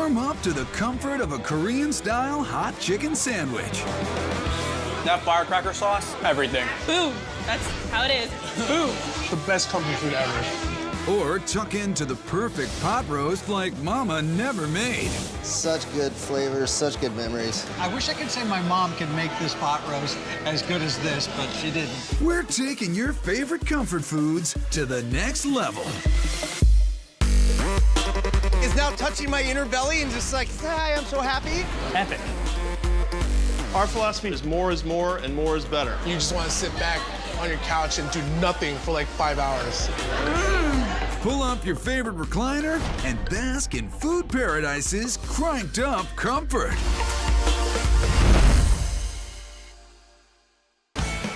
Warm up to the comfort of a Korean-style hot chicken sandwich. That firecracker sauce, everything. Boom, that's how it is. Boom. The best comfort food ever. Or tuck into the perfect pot roast like Mama never made. Such good flavors, such good memories. I wish I could say my mom could make this pot roast as good as this, but she didn't. We're taking your favorite comfort foods to the next level. Is now touching my inner belly and just like, hi, I'm so happy. Epic. Our philosophy is more and more is better. You just want to sit back on your couch and do nothing for like 5 hours. Pull up your favorite recliner and bask in Food Paradise's cranked up comfort.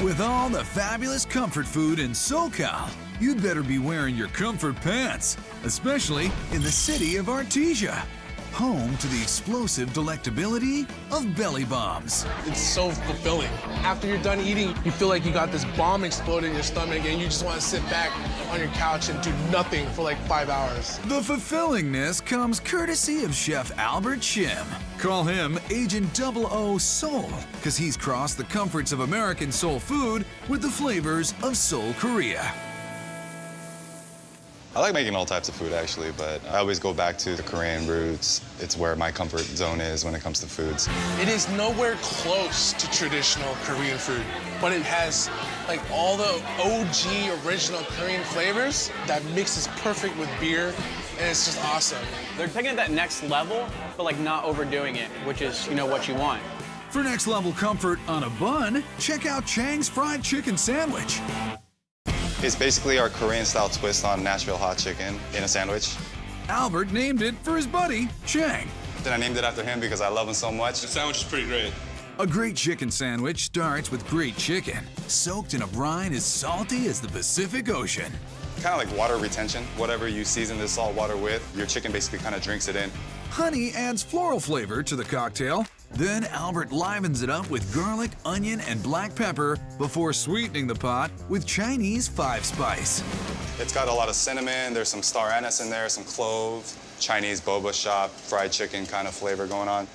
With all the fabulous comfort food in SoCal, you'd better be wearing your comfort pants, especially in the city of Artesia, home to the explosive delectability of belly bombs. It's so fulfilling. After you're done eating, you feel like you got this bomb exploded in your stomach and you just want to sit back on your couch and do nothing for like 5 hours. The fulfillingness comes courtesy of Chef Albert Shim. Call him Agent 00 Soul, because he's crossed the comforts of American soul food with the flavors of Seoul, Korea. I like making all types of food, actually, but I always go back to the Korean roots. It's where my comfort zone is when it comes to foods. It is nowhere close to traditional Korean food, but it has like all the OG original Korean flavors that mixes perfect with beer, and it's just awesome. They're taking it that next level, but like not overdoing it, which is, what you want. For next level comfort on a bun, check out Chang's Fried Chicken Sandwich. It's basically our Korean-style twist on Nashville hot chicken in a sandwich. Albert named it for his buddy, Chang. Then I named it after him because I love him so much. The sandwich is pretty great. A great chicken sandwich starts with great chicken, soaked in a brine as salty as the Pacific Ocean. Kind of like water retention. Whatever you season this salt water with, your chicken basically kind of drinks it in. Honey adds floral flavor to the cocktail. Then Albert livens it up with garlic, onion, and black pepper before sweetening the pot with Chinese 5-spice. It's got a lot of cinnamon, there's some star anise in there, some clove, Chinese boba shop, fried chicken kind of flavor going on.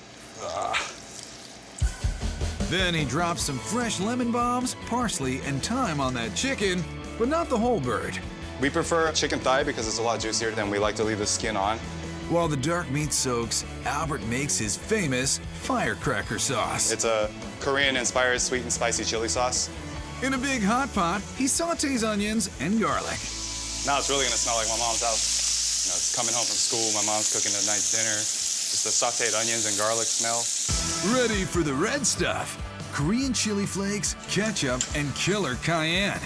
Then he drops some fresh lemon bombs, parsley, and thyme on that chicken, but not the whole bird. We prefer chicken thigh because it's a lot juicier, and we like to leave the skin on. While the dark meat soaks, Albert makes his famous firecracker sauce. It's a Korean-inspired sweet and spicy chili sauce. In a big hot pot, he sautés onions and garlic. Now it's really gonna smell like my mom's house. It's coming home from school, my mom's cooking a nice dinner. Just the sautéed onions and garlic smell. Ready for the red stuff. Korean chili flakes, ketchup, and killer cayenne.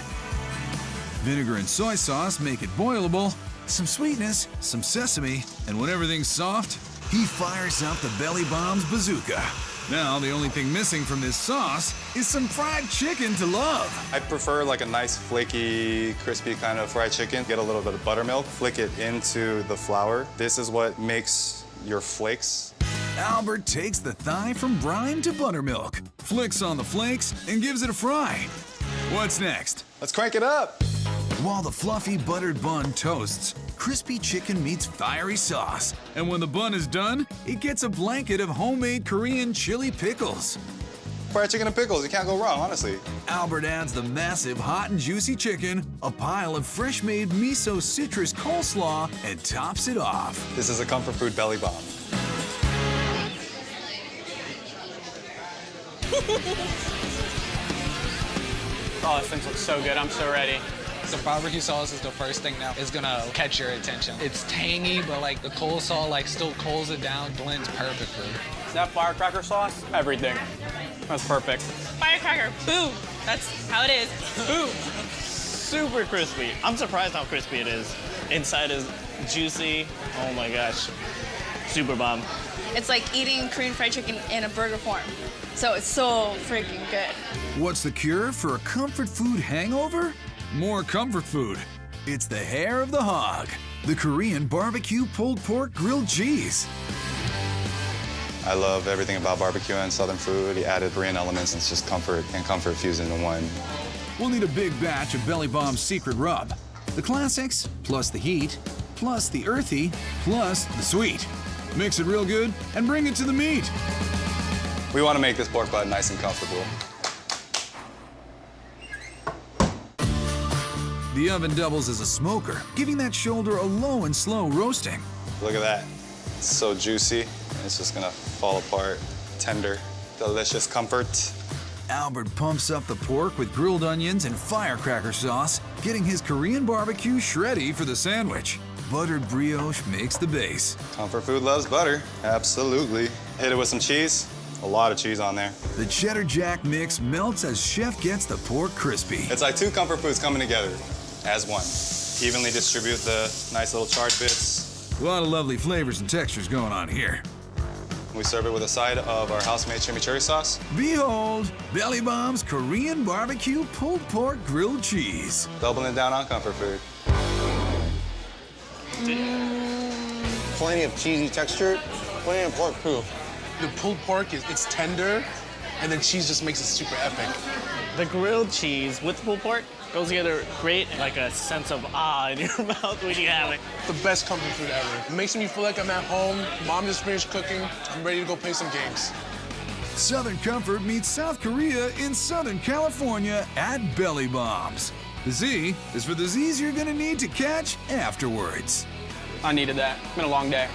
Vinegar and soy sauce make it boilable. Some sweetness, some sesame, and when everything's soft, he fires up the belly bomb's bazooka. Now, the only thing missing from this sauce is some fried chicken to love. I prefer like a nice flaky, crispy kind of fried chicken. Get a little bit of buttermilk, flick it into the flour. This is what makes your flakes. Albert takes the thigh from brine to buttermilk, flicks on the flakes, and gives it a fry. What's next? Let's crank it up. While the fluffy buttered bun toasts, crispy chicken meets fiery sauce. And when the bun is done, it gets a blanket of homemade Korean chili pickles. Fried chicken and pickles, you can't go wrong, honestly. Albert adds the massive hot and juicy chicken, a pile of fresh-made miso citrus coleslaw, and tops it off. This is a comfort food belly bomb. Oh, this thing looks so good. I'm so ready. The barbecue sauce is the first thing that is gonna catch your attention. It's tangy, but like the coleslaw still cools it down, blends perfectly. That firecracker sauce, everything. That's perfect. Firecracker, boom, that's how it is. Boom. Super crispy. I'm surprised how crispy it is. Inside is juicy. Oh my gosh. Super bomb. It's like eating Korean fried chicken in a burger form. So it's so freaking good. What's the cure for a comfort food hangover? More comfort food. It's the hair of the hog, the Korean barbecue pulled pork grilled cheese. I love everything about barbecue and Southern food. The added Korean elements, it's just comfort and comfort fused into one. We'll need a big batch of Belly Bomb's secret rub. The classics, plus the heat, plus the earthy, plus the sweet. Mix it real good and bring it to the meat. We want to make this pork butt nice and comfortable. The oven doubles as a smoker, giving that shoulder a low and slow roasting. Look at that. It's so juicy. It's just gonna fall apart. Tender, delicious comfort. Albert pumps up the pork with grilled onions and firecracker sauce, getting his Korean barbecue shreddy for the sandwich. Buttered brioche makes the base. Comfort food loves butter. Absolutely. Hit it with some cheese. A lot of cheese on there. The cheddar jack mix melts as chef gets the pork crispy. It's like two comfort foods coming together as one. Evenly distribute the nice little charred bits. A lot of lovely flavors and textures going on here. We serve it with a side of our house-made chimichurri sauce. Behold, Belly Bomb's Korean barbecue pulled pork grilled cheese. Doubling it down on comfort food. Plenty of cheesy texture, plenty of pork too. The pulled pork it's tender, and then cheese just makes it super epic. The grilled cheese with pulled pork goes together great, like a sense of awe in your mouth when you have it. The best comfort food ever. It makes me feel like I'm at home. Mom just finished cooking. I'm ready to go play some games. Southern comfort meets South Korea in Southern California at Belly Bombs. The Z is for the Z's you're gonna need to catch afterwards. I needed that. It's been a long day.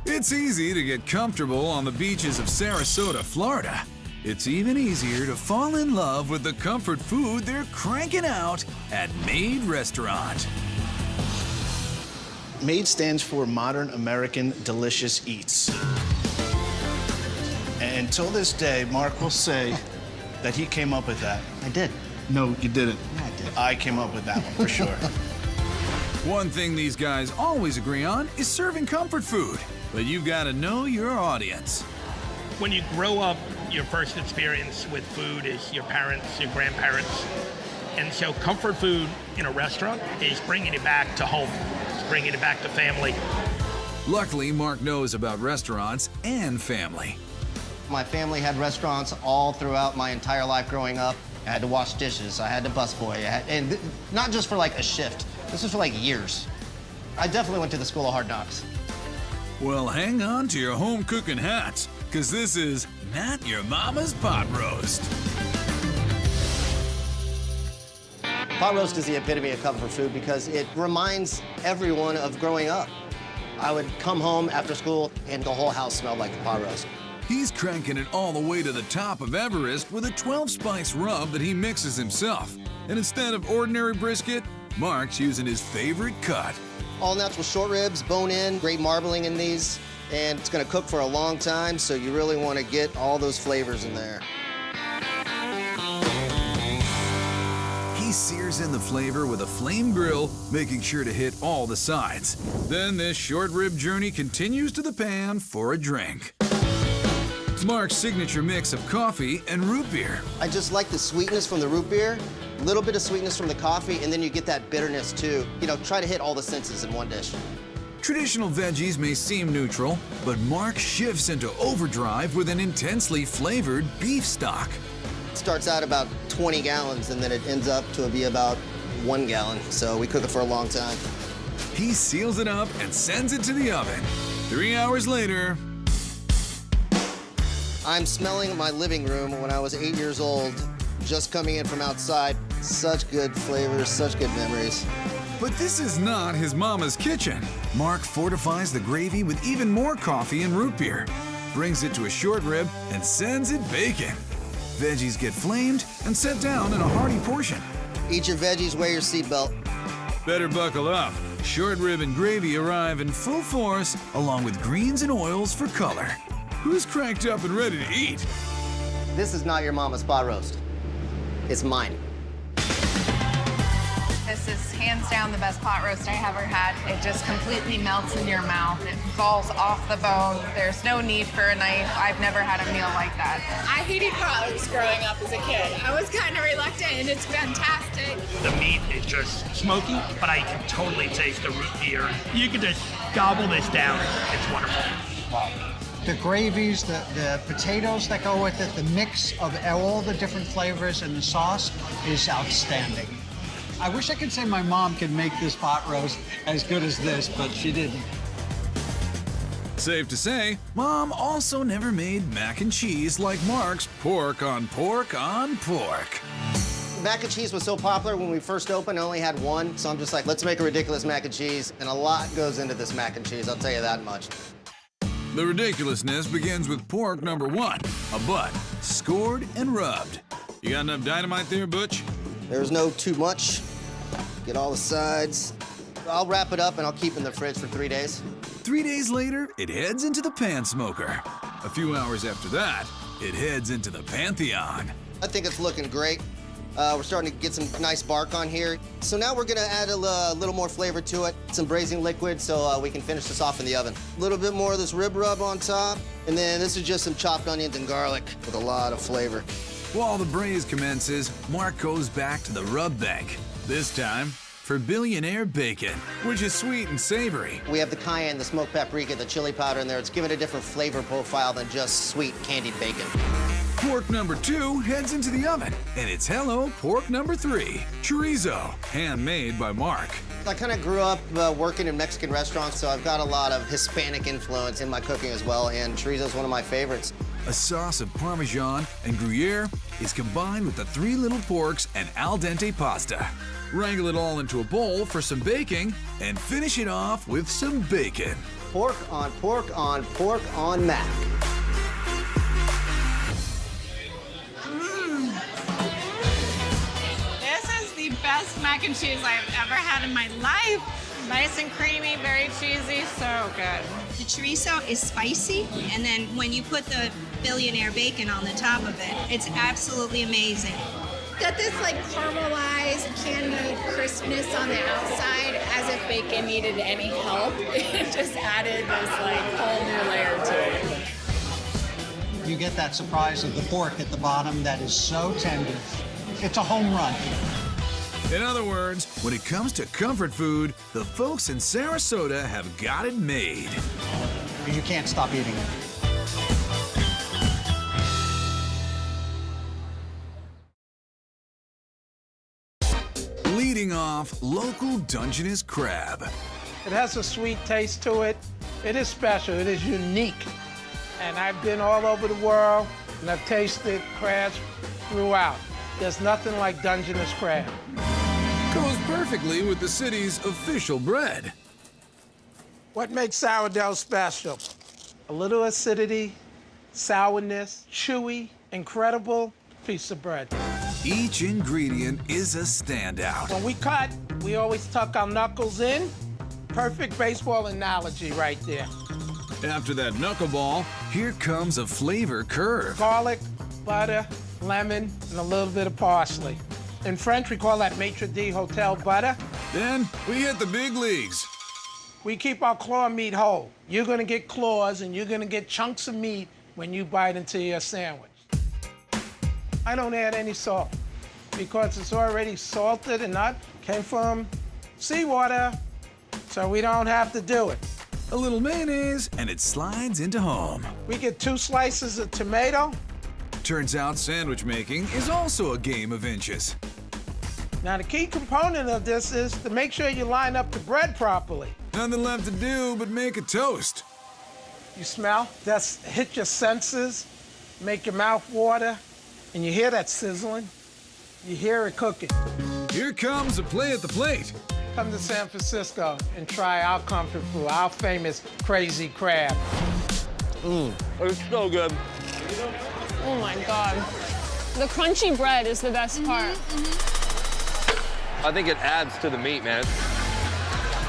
It's easy to get comfortable on the beaches of Sarasota, Florida. It's even easier to fall in love with the comfort food they're cranking out at Made Restaurant. MADE stands for Modern American Delicious Eats. And until this day, Mark will say that he came up with that. I did. No, you didn't. Yeah, I did. I came up with that one for sure. One thing these guys always agree on is serving comfort food, but you've got to know your audience. When you grow up, your first experience with food is your parents, your grandparents. And so comfort food in a restaurant is bringing it back to home. It's bringing it back to family. Luckily, Mark knows about restaurants and family. My family had restaurants all throughout my entire life growing up. I had to wash dishes, I had to busboy, and not just for like a shift. This was for like years. I definitely went to the School of Hard Knocks. Well, hang on to your home cooking hats, because this is not your mama's pot roast. Pot roast is the epitome of comfort food because it reminds everyone of growing up. I would come home after school and the whole house smelled like the pot roast. He's cranking it all the way to the top of Everest with a 12-spice rub that he mixes himself. And instead of ordinary brisket, Mark's using his favorite cut. All natural short ribs, bone-in, great marbling in these, and it's gonna cook for a long time, so you really wanna get all those flavors in there. He sears in the flavor with a flame grill, making sure to hit all the sides. Then this short rib journey continues to the pan for a drink. Mark's signature mix of coffee and root beer. I just like the sweetness from the root beer, a little bit of sweetness from the coffee, and then you get that bitterness too. You know, try to hit all the senses in one dish. Traditional veggies may seem neutral, but Mark shifts into overdrive with an intensely flavored beef stock. It starts out about 20 gallons, and then it ends up to be about 1 gallon, so we cook it for a long time. He seals it up and sends it to the oven. 3 hours later, I'm smelling my living room when I was 8 years old, just coming in from outside. Such good flavors, such good memories. But this is not his mama's kitchen. Mark fortifies the gravy with even more coffee and root beer, brings it to a short rib, and sends it baking. Veggies get flamed and set down in a hearty portion. Eat your veggies, wear your seatbelt. Better buckle up. Short rib and gravy arrive in full force, along with greens and oils for color. Who's cranked up and ready to eat? This is not your mama's pot roast. It's mine. This is hands down the best pot roast I ever had. It just completely melts in your mouth. It falls off the bone. There's no need for a knife. I've never had a meal like that. I hated pot roast growing up as a kid. I was kind of reluctant, and it's fantastic. The meat is just smoky, but I can totally taste the root beer. You can just gobble this down. It's wonderful. Wow. The gravies, the potatoes that go with it, the mix of all the different flavors and the sauce is outstanding. I wish I could say my mom can make this pot roast as good as this, but she didn't. Safe to say, Mom also never made mac and cheese like Mark's pork on pork on pork. Mac and cheese was so popular when we first opened, I only had one, so I'm just like, let's make a ridiculous mac and cheese, and a lot goes into this mac and cheese, I'll tell you that much. The ridiculousness begins with pork number 1, a butt, scored and rubbed. You got enough dynamite there, Butch? There's no too much. Get all the sides. I'll wrap it up and I'll keep it in the fridge for 3 days. 3 days later, it heads into the pan smoker. A few hours after that, it heads into the Pantheon. I think it's looking great. We're starting to get some nice bark on here. So now we're gonna add a little more flavor to it, some braising liquid so we can finish this off in the oven. A little bit more of this rib rub on top, and then this is just some chopped onions and garlic with a lot of flavor. While the braise commences, Mark goes back to the rub bank, this time for billionaire bacon, which is sweet and savory. We have the cayenne, the smoked paprika, the chili powder in there. It's giving it a different flavor profile than just sweet candied bacon. Pork number 2 heads into the oven, and it's hello pork number 3, chorizo, handmade by Mark. I kind of grew up working in Mexican restaurants, so I've got a lot of Hispanic influence in my cooking as well, and chorizo is one of my favorites. A sauce of Parmesan and Gruyere is combined with the 3 little porks and al dente pasta. Wrangle it all into a bowl for some baking, and finish it off with some bacon. Pork on pork on pork on mac. This is the best mac and cheese I've ever had in my life. Nice and creamy, very cheesy, so good. The chorizo is spicy, and then when you put the billionaire bacon on the top of it, it's absolutely amazing. Got this like caramelized candy crispness on the outside, as if bacon needed any help. It just added this like whole new layer to it. You get that surprise of the pork at the bottom that is so tender. It's a home run. In other words, when it comes to comfort food, the folks in Sarasota have got it made. You can't stop eating it. Leading off, local Dungeness crab. It has a sweet taste to it. It is special, it is unique. And I've been all over the world, and I've tasted crabs throughout. There's nothing like Dungeness crab. Goes perfectly with the city's official bread. What makes sourdough special? A little acidity, sourness, chewy, incredible piece of bread. Each ingredient is a standout. When we cut, we always tuck our knuckles in. Perfect baseball analogy right there. After that knuckleball, here comes a flavor curve. Garlic, butter, lemon, and a little bit of parsley. In French, we call that maitre d' hotel butter. Then we hit the big leagues. We keep our claw meat whole. You're gonna get claws and you're gonna get chunks of meat when you bite into your sandwich. I don't add any salt because it's already salted and not came from seawater, so we don't have to do it. A little mayonnaise and it slides into home. We get 2 slices of tomato. Turns out sandwich making is also a game of inches. Now the key component of this is to make sure you line up the bread properly. Nothing left to do but make a toast. You smell? That's hit your senses, make your mouth water, and you hear that sizzling. You hear it cooking. Here comes a play at the plate. Come to San Francisco and try our comfort food, our famous crazy crab. It's so good. Oh my God. The crunchy bread is the best part. I think it adds to the meat, man.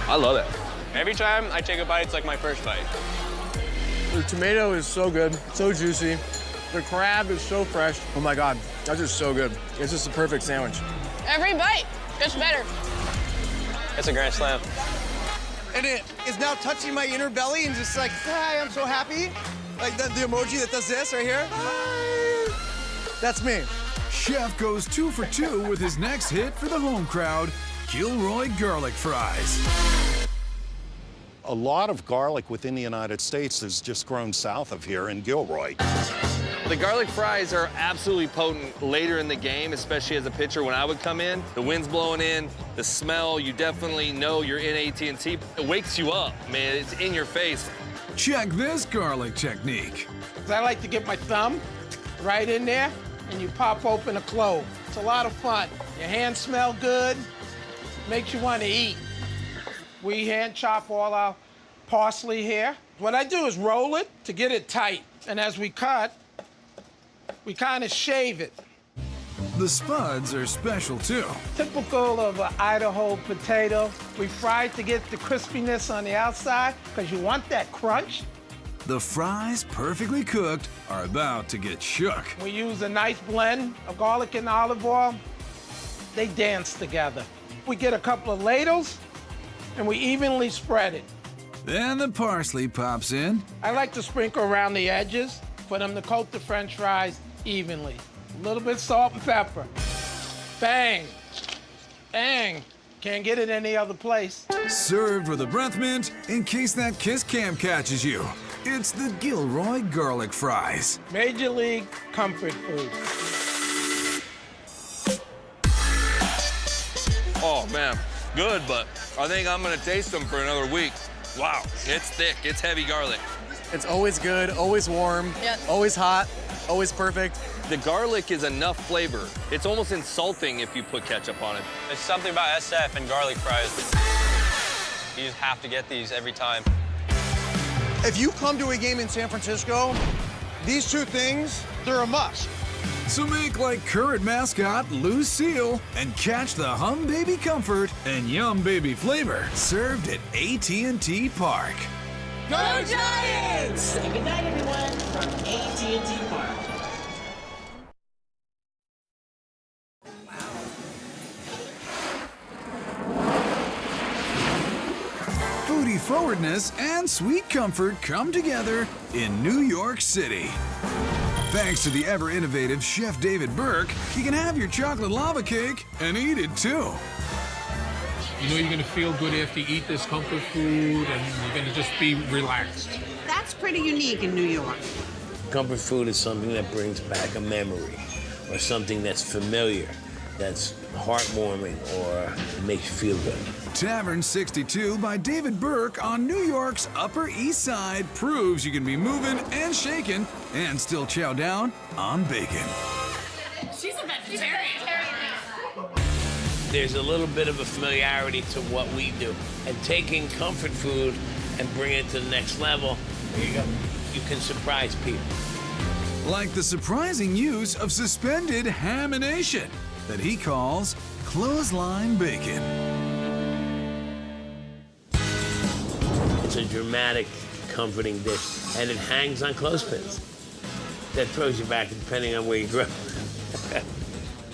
I love it. Every time I take a bite, it's like my first bite. The tomato is so good, so juicy. The crab is so fresh. Oh my God, that's just so good. It's just a perfect sandwich. Every bite gets better. It's a grand slam. And it is now touching my inner belly and just like, hi, I'm so happy. Like the emoji that does this right here. Hi. That's me. Chef goes 2 for 2 with his next hit for the home crowd, Gilroy garlic fries. A lot of garlic within the United States has just grown south of here in Gilroy. The garlic fries are absolutely potent later in the game, especially as a pitcher when I would come in. The wind's blowing in, the smell, you definitely know you're in AT&T. It wakes you up, man. It's in your face. Check this garlic technique. I like to get my thumb right in there, and you pop open a clove. It's a lot of fun. Your hands smell good, makes you want to eat. We hand chop all our parsley here. What I do is roll it to get it tight, and as we cut, we kind of shave it. The spuds are special too. Typical of an Idaho potato. We fry it to get the crispiness on the outside, because you want that crunch. The fries, perfectly cooked, are about to get shook. We use a nice blend of garlic and olive oil. They dance together. We get a couple of ladles, and we evenly spread it. Then the parsley pops in. I like to sprinkle around the edges for them to coat the French fries evenly. A little bit salt and pepper. Bang, bang. Can't get it any other place. Served with a breath mint in case that kiss cam catches you. It's the Gilroy garlic fries. Major League comfort food. Oh, man, good, but I think I'm gonna taste them for another week. Wow, it's thick, it's heavy garlic. It's always good, always warm, always hot, always perfect. The garlic is enough flavor. It's almost insulting if you put ketchup on it. There's something about SF and garlic fries. You just have to get these every time. If you come to a game in San Francisco, these two things, they're a must. So make like current mascot Lucille and catch the hum baby comfort and yum baby flavor served at AT&T Park. Go Giants! And good night, everyone, from AT&T Park. Foodie forwardness and sweet comfort come together in New York City. Thanks to the ever-innovative Chef David Burke, you can have your chocolate lava cake and eat it too. You know you're gonna feel good after you eat this comfort food, and you're gonna just be relaxed. That's pretty unique in New York. Comfort food is something that brings back a memory, or something that's familiar, that's heartwarming, or makes you feel good. Tavern 62 by David Burke on New York's Upper East Side proves you can be moving and shaking and still chow down on bacon. She's a vegetarian. There's a little bit of a familiarity to what we do. And taking comfort food and bringing it to the next level, there you go. You can surprise people. Like the surprising use of suspended hamination that he calls clothesline bacon. It's a dramatic, comforting dish, and it hangs on clothespins. That throws you back depending on where you grow.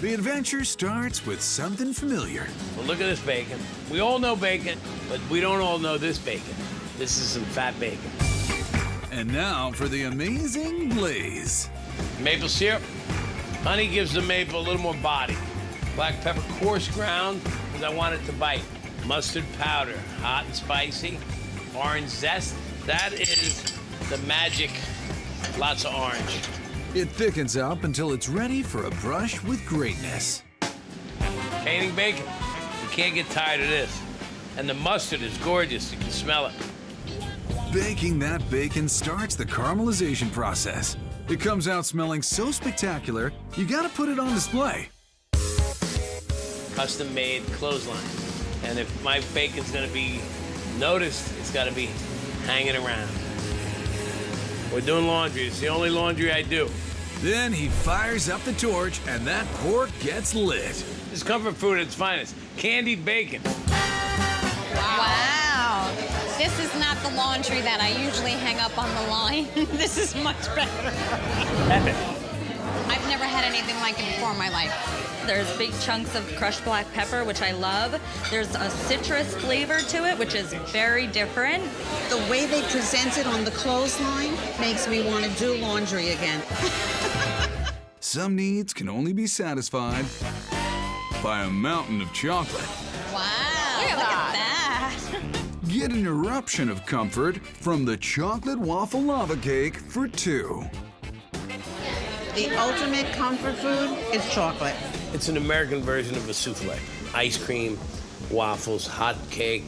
The adventure starts with something familiar. Well, look at this bacon. We all know bacon, but we don't all know this bacon. This is some fat bacon. And now for the amazing glaze. Maple syrup. Honey gives the maple a little more body. Black pepper coarse ground, because I want it to bite. Mustard powder, hot and spicy. Orange zest, that is the magic. Lots of orange. It thickens up until it's ready for a brush with greatness. Painting bacon. You can't get tired of this. And the mustard is gorgeous. You can smell it. Baking that bacon starts the caramelization process. It comes out smelling so spectacular, you gotta put it on display. Custom-made clothesline. And if my bacon's gonna be noticed, it's gotta be hanging around. We're doing laundry. It's the only laundry I do. Then he fires up the torch and that pork gets lit. It's comfort food at its finest. Candied bacon. Wow. This is not the laundry that I usually hang up on the line. This is much better. I've never had anything like it before in my life. There's big chunks of crushed black pepper, which I love. There's a citrus flavor to it, which is very different. The way they present it on the clothesline makes me want to do laundry again. Some needs can only be satisfied by a mountain of chocolate. Wow, look at that. Get an eruption of comfort from the chocolate waffle lava cake for two. The ultimate comfort food is chocolate. It's an American version of a souffle. Ice cream, waffles, hot cake.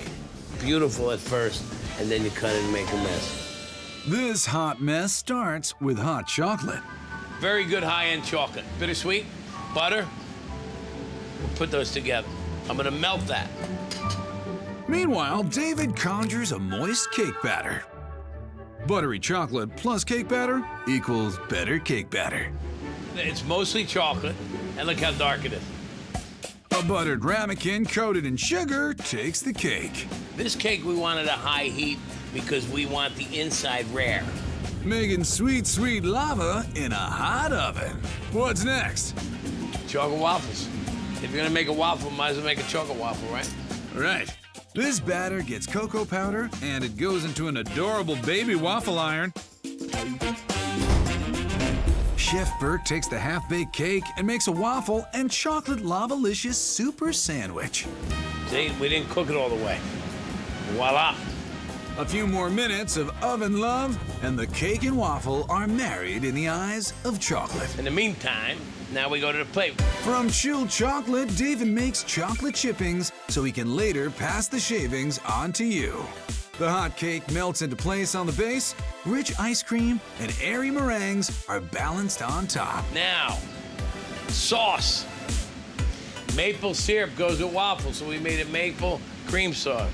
Beautiful at first, and then you cut it and make a mess. This hot mess starts with hot chocolate. Very good high-end chocolate. Bittersweet, butter. We'll put those together. I'm gonna melt that. Meanwhile, David conjures a moist cake batter. Buttery chocolate plus cake batter equals better cake batter. It's mostly chocolate, and look how dark it is. A buttered ramekin coated in sugar takes the cake. This cake we want at a high heat because we want the inside rare. Making sweet, sweet lava in a hot oven. What's next? Chocolate waffles. If you're gonna make a waffle, might as well make a chocolate waffle, right? Right. This batter gets cocoa powder and it goes into an adorable baby waffle iron. Chef Burke takes the half-baked cake and makes a waffle and chocolate lava-licious super sandwich. See, we didn't cook it all the way. Voila. A few more minutes of oven love, and the cake and waffle are married in the eyes of chocolate. In the meantime, now we go to the plate. From chilled chocolate, David makes chocolate chippings so he can later pass the shavings on to you. The hot cake melts into place on the base. Rich ice cream and airy meringues are balanced on top. Now, sauce. Maple syrup goes with waffles, so we made a maple cream sauce.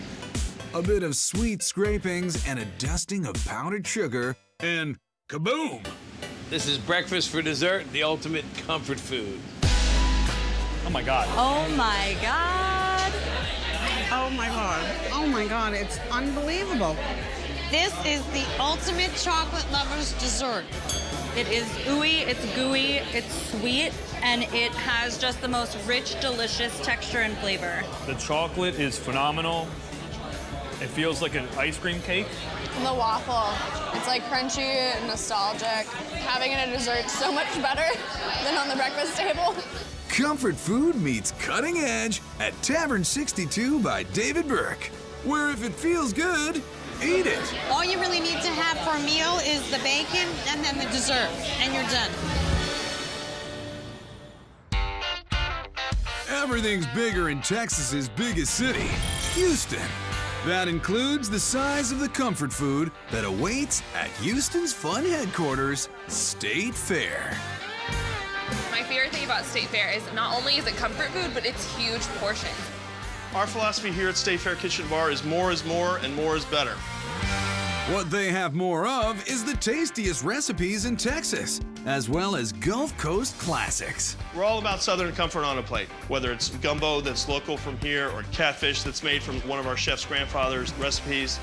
A bit of sweet scrapings and a dusting of powdered sugar, and kaboom! This is breakfast for dessert, the ultimate comfort food. Oh my God. Oh my God. Oh my God. Oh my God, it's unbelievable. This is the ultimate chocolate lover's dessert. It is ooey, it's gooey, it's sweet, and it has just the most rich, delicious texture and flavor. The chocolate is phenomenal. It feels like an ice cream cake. The waffle, it's like crunchy and nostalgic. Having it at dessert is so much better than on the breakfast table. Comfort food meets cutting edge at Tavern 62 by David Burke, where if it feels good, eat it. All you really need to have for a meal is the bacon and then the dessert, and you're done. Everything's bigger in Texas's biggest city, Houston. That includes the size of the comfort food that awaits at Houston's fun headquarters, State Fair. My favorite thing about State Fair is not only is it comfort food, but it's huge portions. Our philosophy here at State Fair Kitchen Bar is more and more is better. What they have more of is the tastiest recipes in Texas, as well as Gulf Coast classics. We're all about Southern comfort on a plate, whether it's gumbo that's local from here or catfish that's made from one of our chef's grandfather's recipes.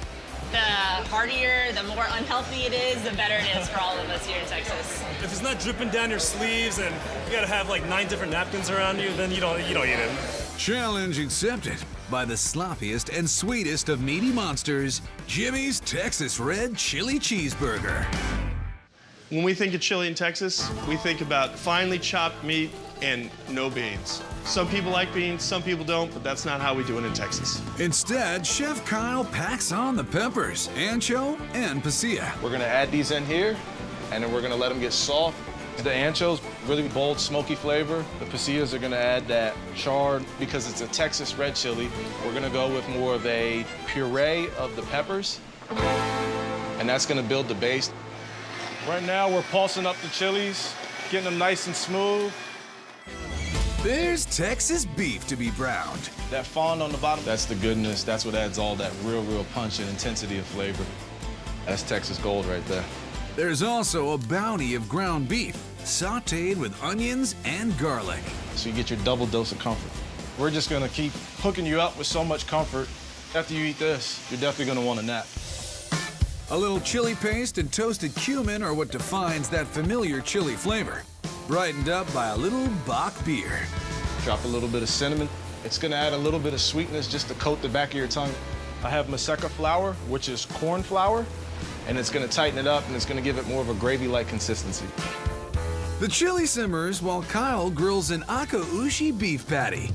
The heartier, the more unhealthy it is, the better it is for all of us here in Texas. If it's not dripping down your sleeves and you gotta have like 9 different napkins around you, then you don't eat it. Challenge accepted by the sloppiest and sweetest of meaty monsters, Jimmy's Texas Red Chili Cheeseburger. When we think of chili in Texas, we think about finely chopped meat and no beans. Some people like beans, some people don't, but that's not how we do it in Texas. Instead, Chef Kyle packs on the peppers, ancho, and pasilla. We're gonna add these in here, and then we're gonna let them get soft. The anchos, really bold, smoky flavor. The pasillas are gonna add that charred, because it's a Texas red chili. We're gonna go with more of a puree of the peppers, and that's gonna build the base. Right now, we're pulsing up the chilies, getting them nice and smooth. There's Texas beef to be browned. That fond on the bottom, that's the goodness. That's what adds all that real punch and intensity of flavor. That's Texas gold right there. There's also a bounty of ground beef, sautéed with onions and garlic. So you get your double dose of comfort. We're just gonna keep hooking you up with so much comfort. After you eat this, you're definitely gonna want a nap. A little chili paste and toasted cumin are what defines that familiar chili flavor, brightened up by a little Bach beer. Drop a little bit of cinnamon. It's gonna add a little bit of sweetness just to coat the back of your tongue. I have Maseca flour, which is corn flour, and it's gonna tighten it up and it's gonna give it more of a gravy-like consistency. The chili simmers while Kyle grills an akaushi beef patty.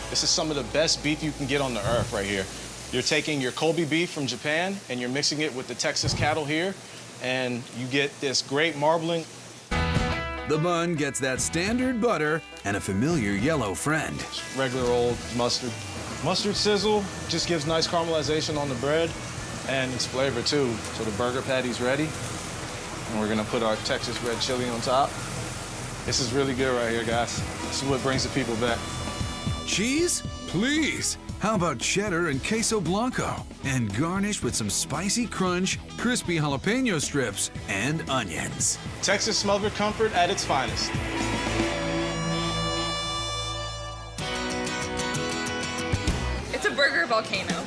This is some of the best beef you can get on the earth right here. You're taking your Kobe beef from Japan and you're mixing it with the Texas cattle here, and you get this great marbling. The bun gets that standard butter and a familiar yellow friend. Regular old mustard. Mustard sizzle just gives nice caramelization on the bread and it's flavor too. So the burger patty's ready. And we're gonna put our Texas red chili on top. This is really good right here, guys. This is what brings the people back. Cheese? Please. How about cheddar and queso blanco? And garnish with some spicy crunch, crispy jalapeno strips, and onions. Texas smothered comfort at its finest. It's a burger volcano.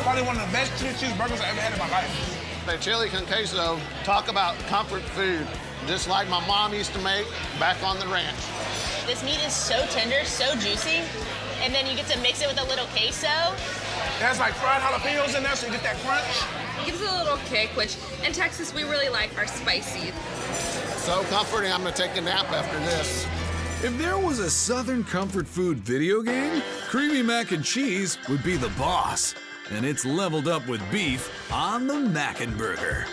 Probably one of the best chili cheeseburgers I ever had in my life. The chili con queso, talk about comfort food, just like my mom used to make back on the ranch. This meat is so tender, so juicy, and then you get to mix it with a little queso. There's like fried jalapenos in there, so you get that crunch. It gives it a little kick, which in Texas we really like our spicy. So comforting, I'm gonna take a nap after this. If there was a Southern comfort food video game, creamy mac and cheese would be the boss. And it's leveled up with beef on the Mackin' Burger.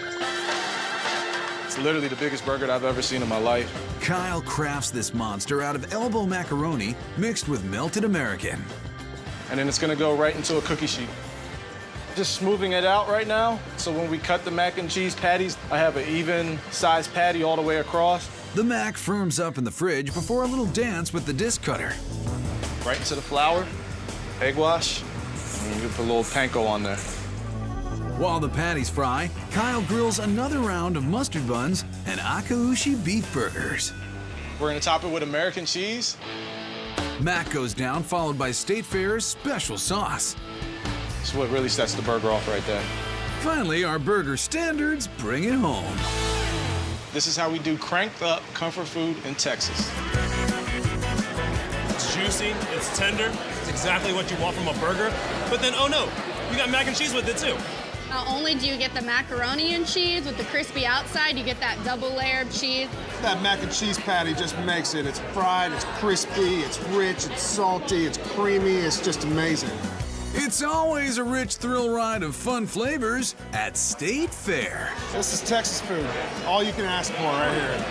It's literally the biggest burger I've ever seen in my life. Kyle crafts this monster out of elbow macaroni mixed with melted American. And then it's gonna go right into a cookie sheet. Just smoothing it out right now, so when we cut the mac and cheese patties, I have an even sized patty all the way across. The mac firms up in the fridge before a little dance with the disc cutter. Right into the flour, egg wash, and you put a little panko on there. While the patties fry, Kyle grills another round of mustard buns and akaushi beef burgers. We're gonna top it with American cheese. Mac goes down, followed by State Fair's special sauce. That's what really sets the burger off right there. Finally, our burger standards bring it home. This is how we do cranked up comfort food in Texas. It's juicy, it's tender, it's exactly what you want from a burger. But then, oh no, you got mac and cheese with it too. Not only do you get the macaroni and cheese with the crispy outside, you get that double layered cheese. That mac and cheese patty just makes it. It's fried, it's crispy, it's rich, it's salty, it's creamy, it's just amazing. It's always a rich thrill ride of fun flavors at State Fair. This is Texas food. All you can ask for right here.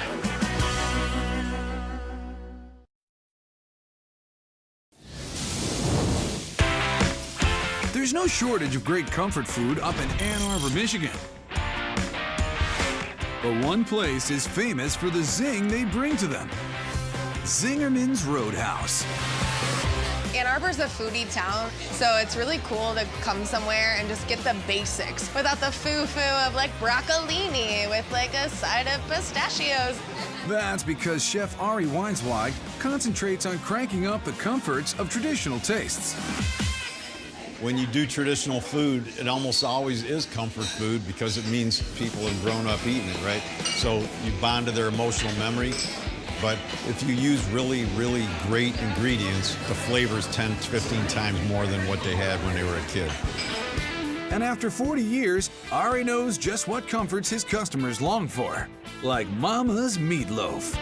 There's no shortage of great comfort food up in Ann Arbor, Michigan. But one place is famous for the zing they bring to them. Zingerman's Roadhouse. Ann Arbor's a foodie town, so it's really cool to come somewhere and just get the basics without the foo-foo of like broccolini with like a side of pistachios. That's because Chef Ari Weinswag concentrates on cranking up the comforts of traditional tastes. When you do traditional food, it almost always is comfort food because it means people have grown up eating it, right? So you bond to their emotional memory. But if you use really, really great ingredients, the flavor's 10, 15 times more than what they had when they were a kid. And after 40 years, Ari knows just what comforts his customers long for, like Mama's meatloaf.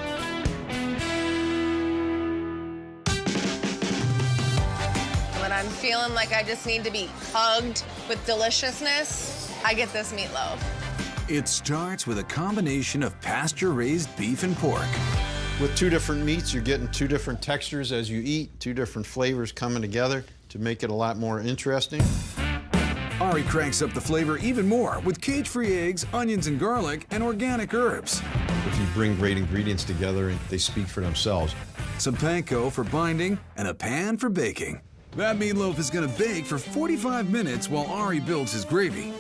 When I'm feeling like I just need to be hugged with deliciousness, I get this meatloaf. It starts with a combination of pasture-raised beef and pork. With two different meats, you're getting two different textures as you eat, two different flavors coming together to make it a lot more interesting. Ari cranks up the flavor even more with cage-free eggs, onions and garlic, and organic herbs. If you bring great ingredients together, they speak for themselves. Some panko for binding and a pan for baking. That meatloaf is gonna bake for 45 minutes while Ari builds his gravy.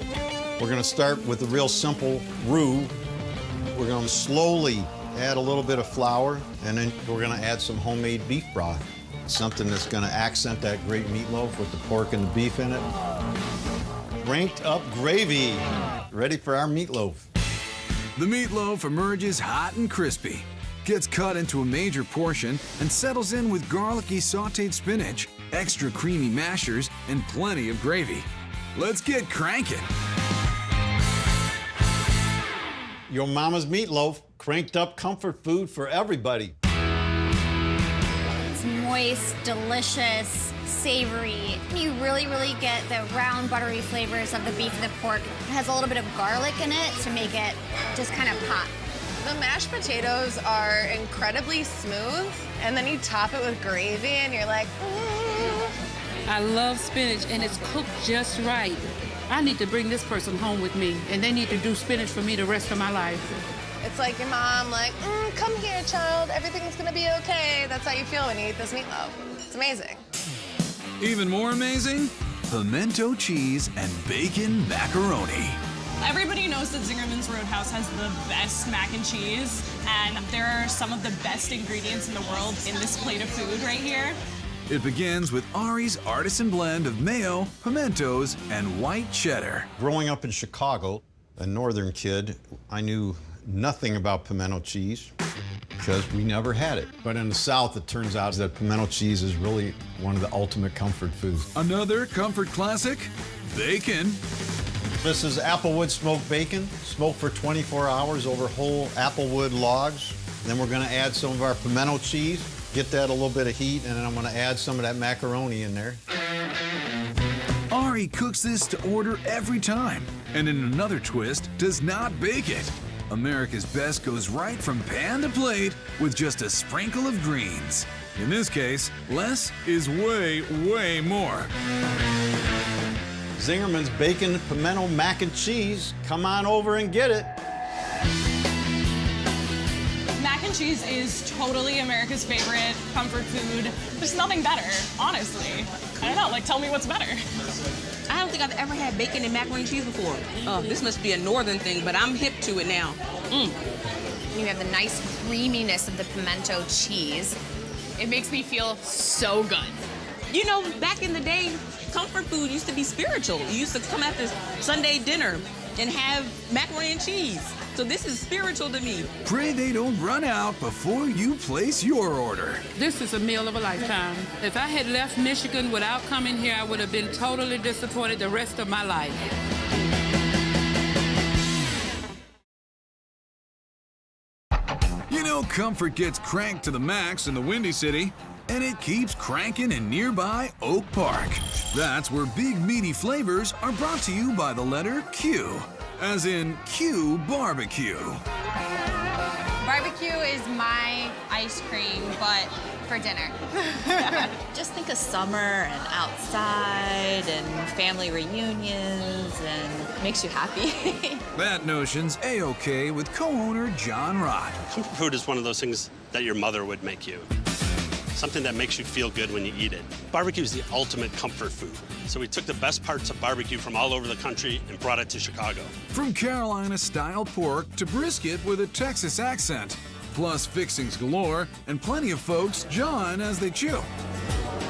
We're gonna start with a real simple roux. We're gonna slowly add a little bit of flour, and then we're gonna add some homemade beef broth. Something that's gonna accent that great meatloaf with the pork and the beef in it. Ranked up gravy, ready for our meatloaf. The meatloaf emerges hot and crispy, gets cut into a major portion, and settles in with garlicky sauteed spinach, extra creamy mashers, and plenty of gravy. Let's get cranking. Your mama's meatloaf, cranked up comfort food for everybody. It's moist, delicious, savory. You really get the round, buttery flavors of the beef and the pork. It has a little bit of garlic in it to make it just kind of pop. The mashed potatoes are incredibly smooth, and then you top it with gravy, and you're like, I love spinach, and it's cooked just right. I need to bring this person home with me, and they need to do spinach for me the rest of my life. It's like your mom, like, come here, child. Everything's gonna be okay. That's how you feel when you eat this meatloaf. It's amazing. Even more amazing? Pimento cheese and bacon macaroni. Everybody knows that Zingerman's Roadhouse has the best mac and cheese, and there are some of the best ingredients in the world in this plate of food right here. It begins with Ari's artisan blend of mayo, pimentos, and white cheddar. Growing up in Chicago, a northern kid, I knew nothing about pimento cheese because we never had it. But in the South, it turns out that pimento cheese is really one of the ultimate comfort foods. Another comfort classic, bacon. This is applewood smoked bacon, smoked for 24 hours over whole applewood logs. Then we're gonna add some of our pimento cheese, get that a little bit of heat, and then I'm gonna add some of that macaroni in there. Ari cooks this to order every time, and in another twist, does not bake it. America's Best goes right from pan to plate with just a sprinkle of greens. In this case, less is way, way more. Zingerman's Bacon Pimento Mac and Cheese. Come on over and get it. Mac and cheese is totally America's favorite comfort food. There's nothing better, honestly. I don't know, like, tell me what's better. I don't think I've ever had bacon and macaroni and cheese before. This must be a northern thing, but I'm hip to it now. You have the nice creaminess of the pimento cheese. It makes me feel so good. You know, back in the day, comfort food used to be spiritual. You used to come after Sunday dinner and have macaroni and cheese. So this is spiritual to me. Pray they don't run out before you place your order. This is a meal of a lifetime. If I had left Michigan without coming here, I would have been totally disappointed the rest of my life. You know, comfort gets cranked to the max in the Windy City, and it keeps cranking in nearby Oak Park. That's where big meaty flavors are brought to you by the letter Q, as in Q barbecue. Barbecue is my ice cream, but for dinner. Just think of summer and outside and family reunions and makes you happy. That notion's A-OK with co-owner John Rott. Comfort food is one of those things that your mother would make you. Something that makes you feel good when you eat it. Barbecue is the ultimate comfort food. So we took the best parts of barbecue from all over the country and brought it to Chicago. From Carolina-style pork to brisket with a Texas accent, plus fixings galore and plenty of folks jawing as they chew.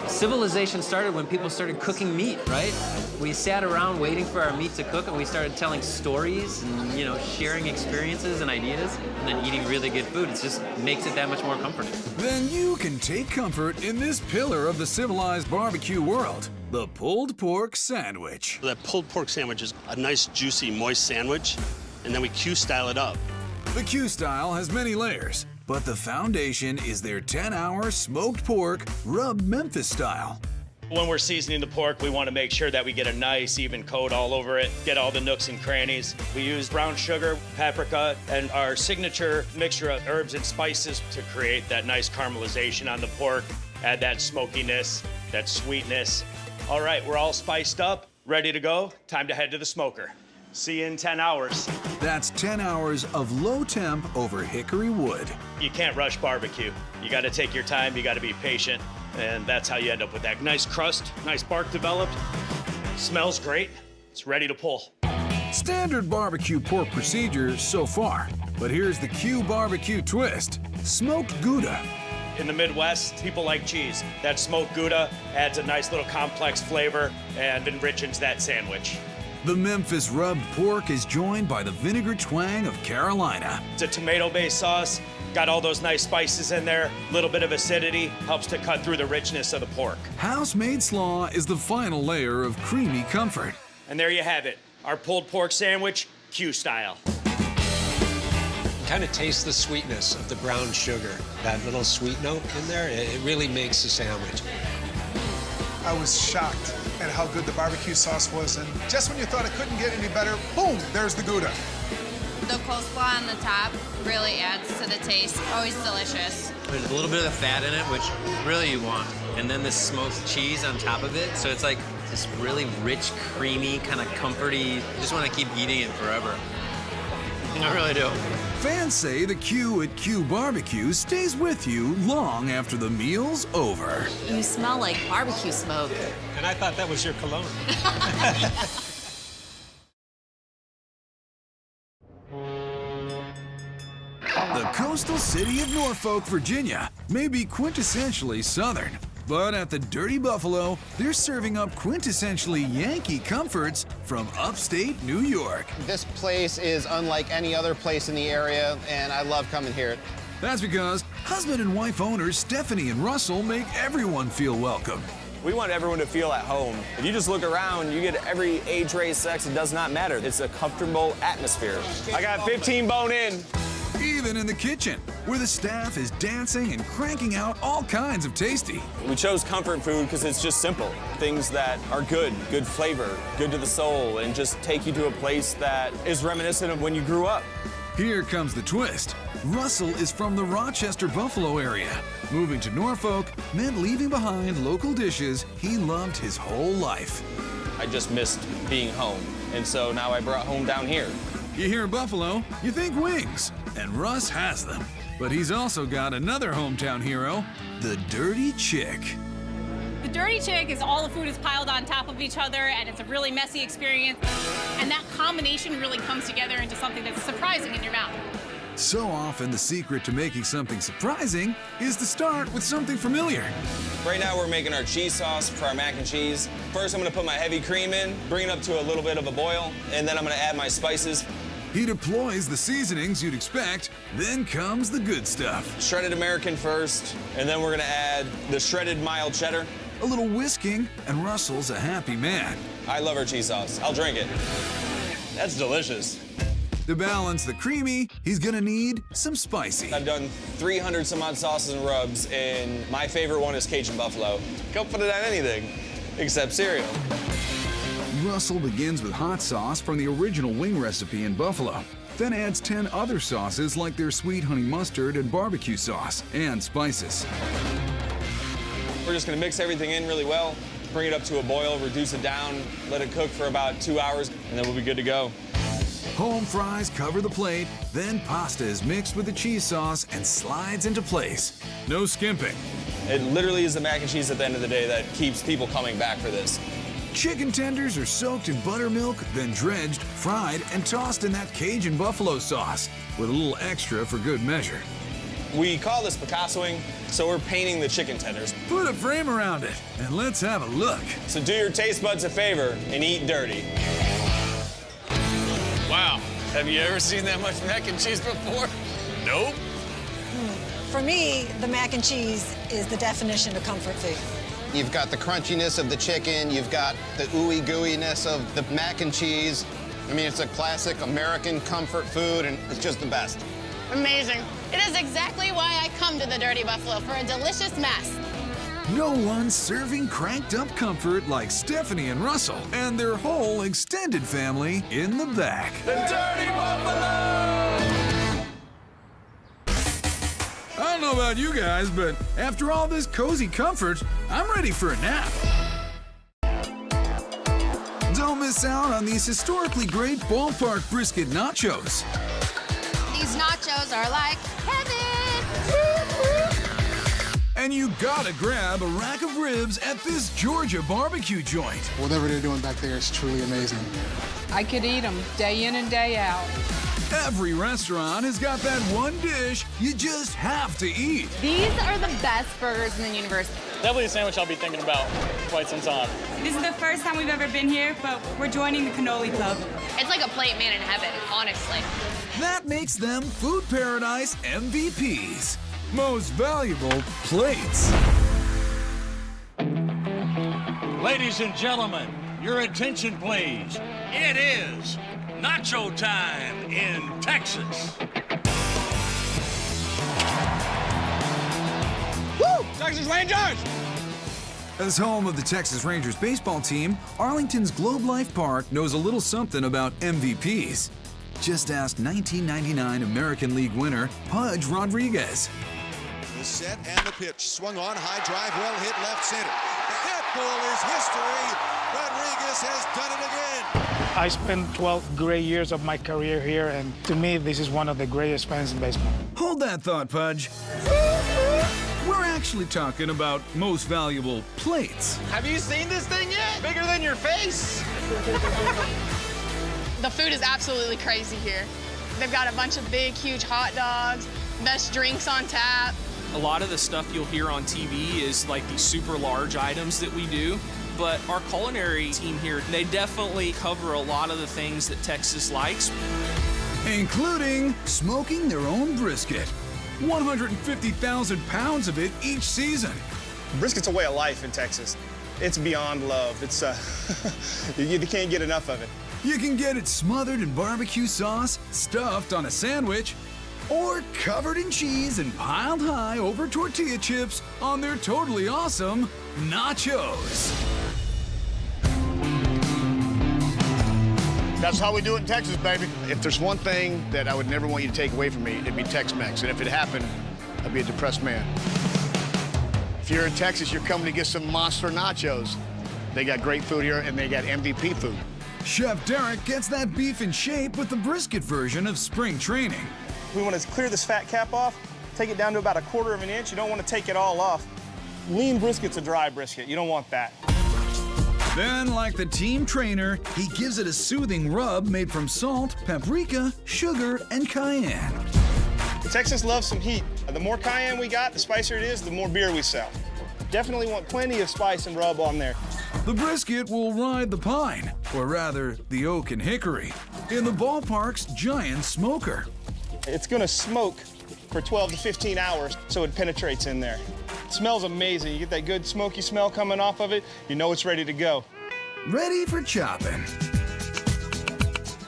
Civilization started when people started cooking meat, right? We sat around waiting for our meat to cook, and we started telling stories and, you know, sharing experiences and ideas, and then eating really good food. It just makes it that much more comforting. Then you can take comfort in this pillar of the civilized barbecue world, the pulled pork sandwich. That pulled pork sandwich is a nice, juicy, moist sandwich, and then we Q-style it up. The Q-style has many layers, but the foundation is their 10-hour smoked pork, rubbed Memphis style. When we're seasoning the pork, we want to make sure that we get a nice, even coat all over it, get all the nooks and crannies. We use brown sugar, paprika, and our signature mixture of herbs and spices to create that nice caramelization on the pork, add that smokiness, that sweetness. All right, we're all spiced up, ready to go. Time to head to the smoker. See you in 10 hours. That's 10 hours of low temp over hickory wood. You can't rush barbecue. You got to take your time, you got to be patient, and that's how you end up with that nice crust, nice bark developed. Smells great. It's ready to pull. Standard barbecue pork procedure so far, but here's the Q barbecue twist, smoked Gouda. In the Midwest, people like cheese. That smoked Gouda adds a nice little complex flavor and enriches that sandwich. The Memphis rubbed pork is joined by the vinegar twang of Carolina. It's a tomato-based sauce, got all those nice spices in there, a little bit of acidity, helps to cut through the richness of the pork. House-made slaw is the final layer of creamy comfort. And there you have it, our pulled pork sandwich, Q-style. Kind of taste the sweetness of the brown sugar. That little sweet note in there, it really makes the sandwich. I was shocked at how good the barbecue sauce was, and just when you thought it couldn't get any better, boom, there's the Gouda. The coleslaw on the top really adds to the taste. Always delicious. There's a little bit of fat in it, which really you want. And then this smoked cheese on top of it. So it's like this really rich, creamy, kind of comforty. You just want to keep eating it forever. I really do. Fans say the Q at Q Barbecue stays with you long after the meal's over. You smell like barbecue smoke. And I thought that was your cologne. The coastal city of Norfolk, Virginia may be quintessentially Southern, but at the Dirty Buffalo, they're serving up quintessentially Yankee comforts from upstate New York. This place is unlike any other place in the area, and I love coming here. That's because husband and wife owners Stephanie and Russell make everyone feel welcome. We want everyone to feel at home. If you just look around, you get every age, race, sex, it does not matter. It's a comfortable atmosphere. I got 15 bone in. Even in the kitchen, where the staff is dancing and cranking out all kinds of tasty. We chose comfort food because it's just simple. Things that are good flavor, good to the soul, and just take you to a place that is reminiscent of when you grew up. Here comes the twist. Russell is from the Rochester, Buffalo area. Moving to Norfolk meant leaving behind local dishes he loved his whole life. I just missed being home, and so now I brought home down here. You hear Buffalo, you think wings, and Russ has them. But he's also got another hometown hero, the Dirty Chick. The Dirty Chick is all the food is piled on top of each other, and it's a really messy experience. And that combination really comes together into something that's surprising in your mouth. So often the secret to making something surprising is to start with something familiar. Right now we're making our cheese sauce for our mac and cheese. First I'm gonna put my heavy cream in, bring it up to a little bit of a boil, and then I'm gonna add my spices. He deploys the seasonings you'd expect, then comes the good stuff. Shredded American first, and then we're gonna add the shredded mild cheddar. A little whisking, and Russell's a happy man. I love our cheese sauce. I'll drink it. That's delicious. To balance the creamy, he's gonna need some spicy. I've done 300 some odd sauces and rubs, and my favorite one is Cajun Buffalo. Don't put it on anything, except cereal. Russell begins with hot sauce from the original wing recipe in Buffalo, then adds 10 other sauces like their sweet honey mustard and barbecue sauce, and spices. We're just gonna mix everything in really well, bring it up to a boil, reduce it down, let it cook for about 2 hours, and then we'll be good to go. Home fries cover the plate, then pasta is mixed with the cheese sauce and slides into place. No skimping. It literally is the mac and cheese at the end of the day that keeps people coming back for this. Chicken tenders are soaked in buttermilk, then dredged, fried, and tossed in that Cajun buffalo sauce, with a little extra for good measure. We call this Picassoing, so we're painting the chicken tenders. Put a frame around it, and let's have a look. So do your taste buds a favor and eat dirty. Wow, have you ever seen that much mac and cheese before? Nope. For me, the mac and cheese is the definition of comfort food. You've got the crunchiness of the chicken, you've got the ooey gooeyness of the mac and cheese. I mean, it's a classic American comfort food, and it's just the best. Amazing. It is exactly why I come to the Dirty Buffalo, for a delicious mess. No one's serving cranked up comfort like Stephanie and Russell and their whole extended family in the back. The Dirty Buffalo! I don't know about you guys, but after all this cozy comfort, I'm ready for a nap. Don't miss out on these historically great Ballpark brisket nachos. These nachos are like heaven. And you gotta grab a rack of ribs at this Georgia barbecue joint. Whatever they're doing back there is truly amazing. I could eat them day in and day out. Every restaurant has got that one dish you just have to eat. These are the best burgers in the universe. Definitely a sandwich I'll be thinking about for quite some time. This is the first time we've ever been here, but we're joining the cannoli club. It's like a plate made in heaven, honestly. That makes them Food Paradise MVPs. Most valuable plates. Ladies and gentlemen, your attention please. It is nacho time in Texas. Woo! Texas Rangers! As home of the Texas Rangers baseball team, Arlington's Globe Life Park knows a little something about MVPs. Just ask 1999 American League winner Pudge Rodriguez. The set and the pitch. Swung on, high drive, well hit left center. That ball is history. Rodriguez has done it again. I spent 12 great years of my career here, and to me, this is one of the greatest fans in baseball. Hold that thought, Pudge. We're actually talking about most valuable plates. Have you seen this thing yet? Bigger than your face. The food is absolutely crazy here. They've got a bunch of big, huge hot dogs, best drinks on tap. A lot of the stuff you'll hear on TV is like these super large items that we do. But our culinary team here, they definitely cover a lot of the things that Texas likes. Including smoking their own brisket. 150,000 pounds of it each season. Brisket's a way of life in Texas. It's beyond love. It's, you can't get enough of it. You can get it smothered in barbecue sauce, stuffed on a sandwich, or covered in cheese and piled high over tortilla chips on their totally awesome nachos. That's how we do it in Texas, baby. If there's one thing that I would never want you to take away from me, it'd be Tex-Mex. And if it happened, I'd be a depressed man. If you're in Texas, you're coming to get some monster nachos. They got great food here, and they got MVP food. Chef Derek gets that beef in shape with the brisket version of spring training. We want to clear this fat cap off, take it down to about 1/4 of an inch. You don't want to take it all off. Lean brisket's a dry brisket. You don't want that. Then, like the team trainer, he gives it a soothing rub made from salt, paprika, sugar, and cayenne. Texas loves some heat. The more cayenne we got, the spicier it is, the more beer we sell. Definitely want plenty of spice and rub on there. The brisket will ride the pine, or rather, the oak and hickory, in the Ballpark's giant smoker. It's gonna smoke for 12 to 15 hours, so it penetrates in there. It smells amazing. You get that good smoky smell coming off of it, you know it's ready to go. Ready for chopping.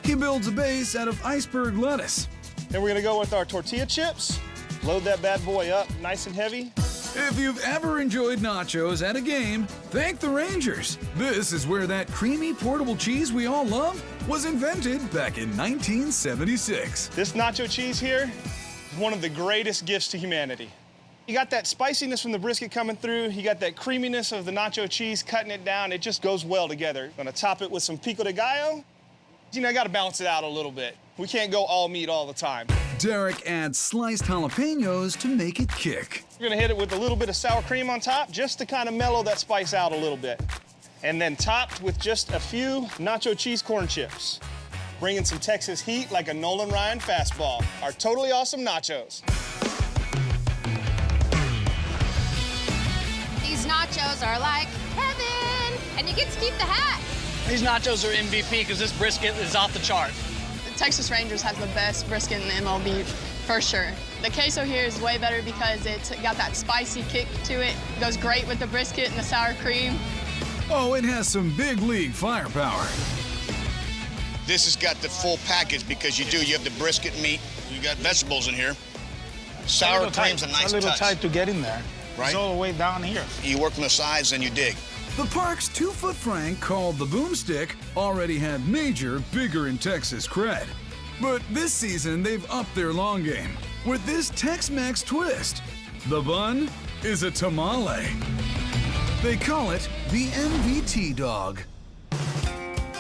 He builds a base out of iceberg lettuce. Then we're gonna go with our tortilla chips. Load that bad boy up, nice and heavy. If you've ever enjoyed nachos at a game, thank the Rangers. This is where that creamy portable cheese we all love was invented back in 1976. This nacho cheese here is one of the greatest gifts to humanity. You got that spiciness from the brisket coming through, you got that creaminess of the nacho cheese cutting it down, it just goes well together. Gonna top it with some pico de gallo. You know, I gotta balance it out a little bit. We can't go all meat all the time. Derek adds sliced jalapenos to make it kick. We're gonna hit it with a little bit of sour cream on top, just to kind of mellow that spice out a little bit. And then topped with just a few nacho cheese corn chips. Bringing some Texas heat like a Nolan Ryan fastball. Our totally awesome nachos. These nachos are like heaven, and you get to keep the hat. These nachos are MVP because this brisket is off the chart. The Texas Rangers has the best brisket in the MLB, for sure. The queso here is way better because it's got that spicy kick to it. It goes great with the brisket and the sour cream. Oh, it has some big league firepower. This has got the full package because you have the brisket meat, you got vegetables in here. Sour cream's a nice touch. A little tight to get in there. Right? It's all the way down here. You work on the sides and you dig. The park's 2-foot Frank, called the Boomstick, already had major bigger in Texas cred. But this season, they've upped their long game with this Tex-Mex twist. The bun is a tamale. They call it the MVT dog.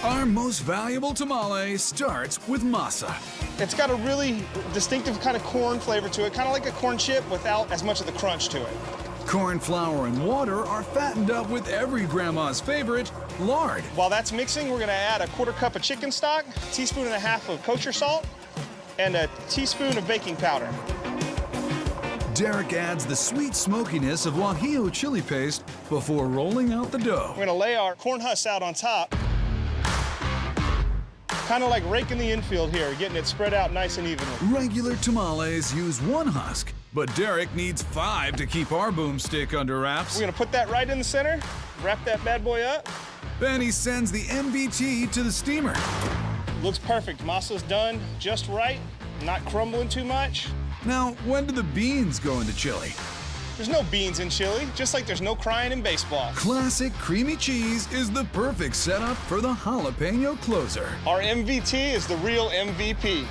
Our most valuable tamale starts with masa. It's got a really distinctive kind of corn flavor to it, kind of like a corn chip without as much of the crunch to it. Corn flour and water are fattened up with every grandma's favorite, lard. While that's mixing, we're gonna add a 1/4 cup of chicken stock, 1.5 teaspoons of kosher salt, and a teaspoon of baking powder. Derek adds the sweet smokiness of Guajillo chili paste before rolling out the dough. We're gonna lay our corn husks out on top. Kind of like raking the infield here, getting it spread out nice and evenly. Regular tamales use 1 husk, but Derek needs 5 to keep our boomstick under wraps. We're gonna put that right in the center, wrap that bad boy up. Then he sends the MVT to the steamer. Looks perfect. Masa's done just right, not crumbling too much. Now, when do the beans go into chili? There's no beans in chili, just like there's no crying in baseball. Classic creamy cheese is the perfect setup for the jalapeno closer. Our MVT is the real MVP.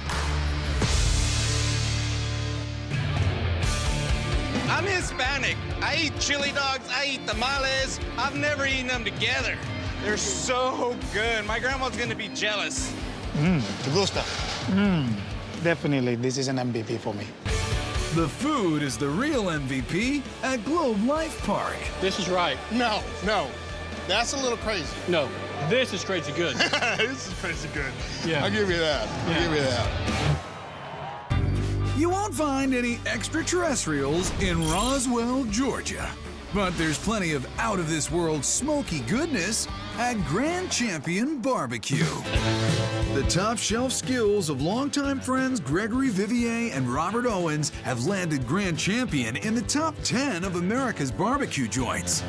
I'm Hispanic. I eat chili dogs, I eat tamales. I've never eaten them together. They're so good. My grandma's gonna be jealous. ¿Te gusta? Definitely, this is an MVP for me. The food is the real MVP at Globe Life Park. This is right. No. That's a little crazy. No, this is crazy good. This is crazy good. Yeah. I'll give you that. I'll give you that. You won't find any extraterrestrials in Roswell, Georgia. But there's plenty of out-of-this-world smoky goodness at Grand Champion Barbecue. The top-shelf skills of longtime friends Gregory Vivier and Robert Owens have landed Grand Champion in the top 10 of America's barbecue joints.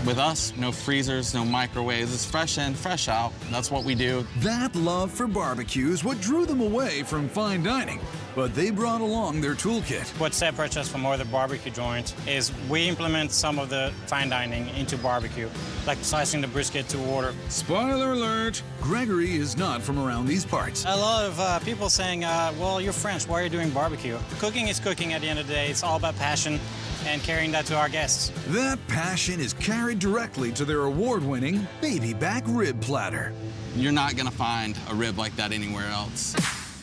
With us, no freezers, no microwaves. It's fresh in, fresh out. That's what we do. That love for barbecue is what drew them away from fine dining. But they brought along their toolkit. What separates us from other barbecue joints is we implement some of the fine dining into barbecue, like slicing the brisket to order. Spoiler alert, Gregory is not from around these parts. A lot of people saying, well, you're French, why are you doing barbecue? Cooking is cooking at the end of the day. It's all about passion and carrying that to our guests. That passion is carried directly to their award-winning baby back rib platter. You're not gonna find a rib like that anywhere else.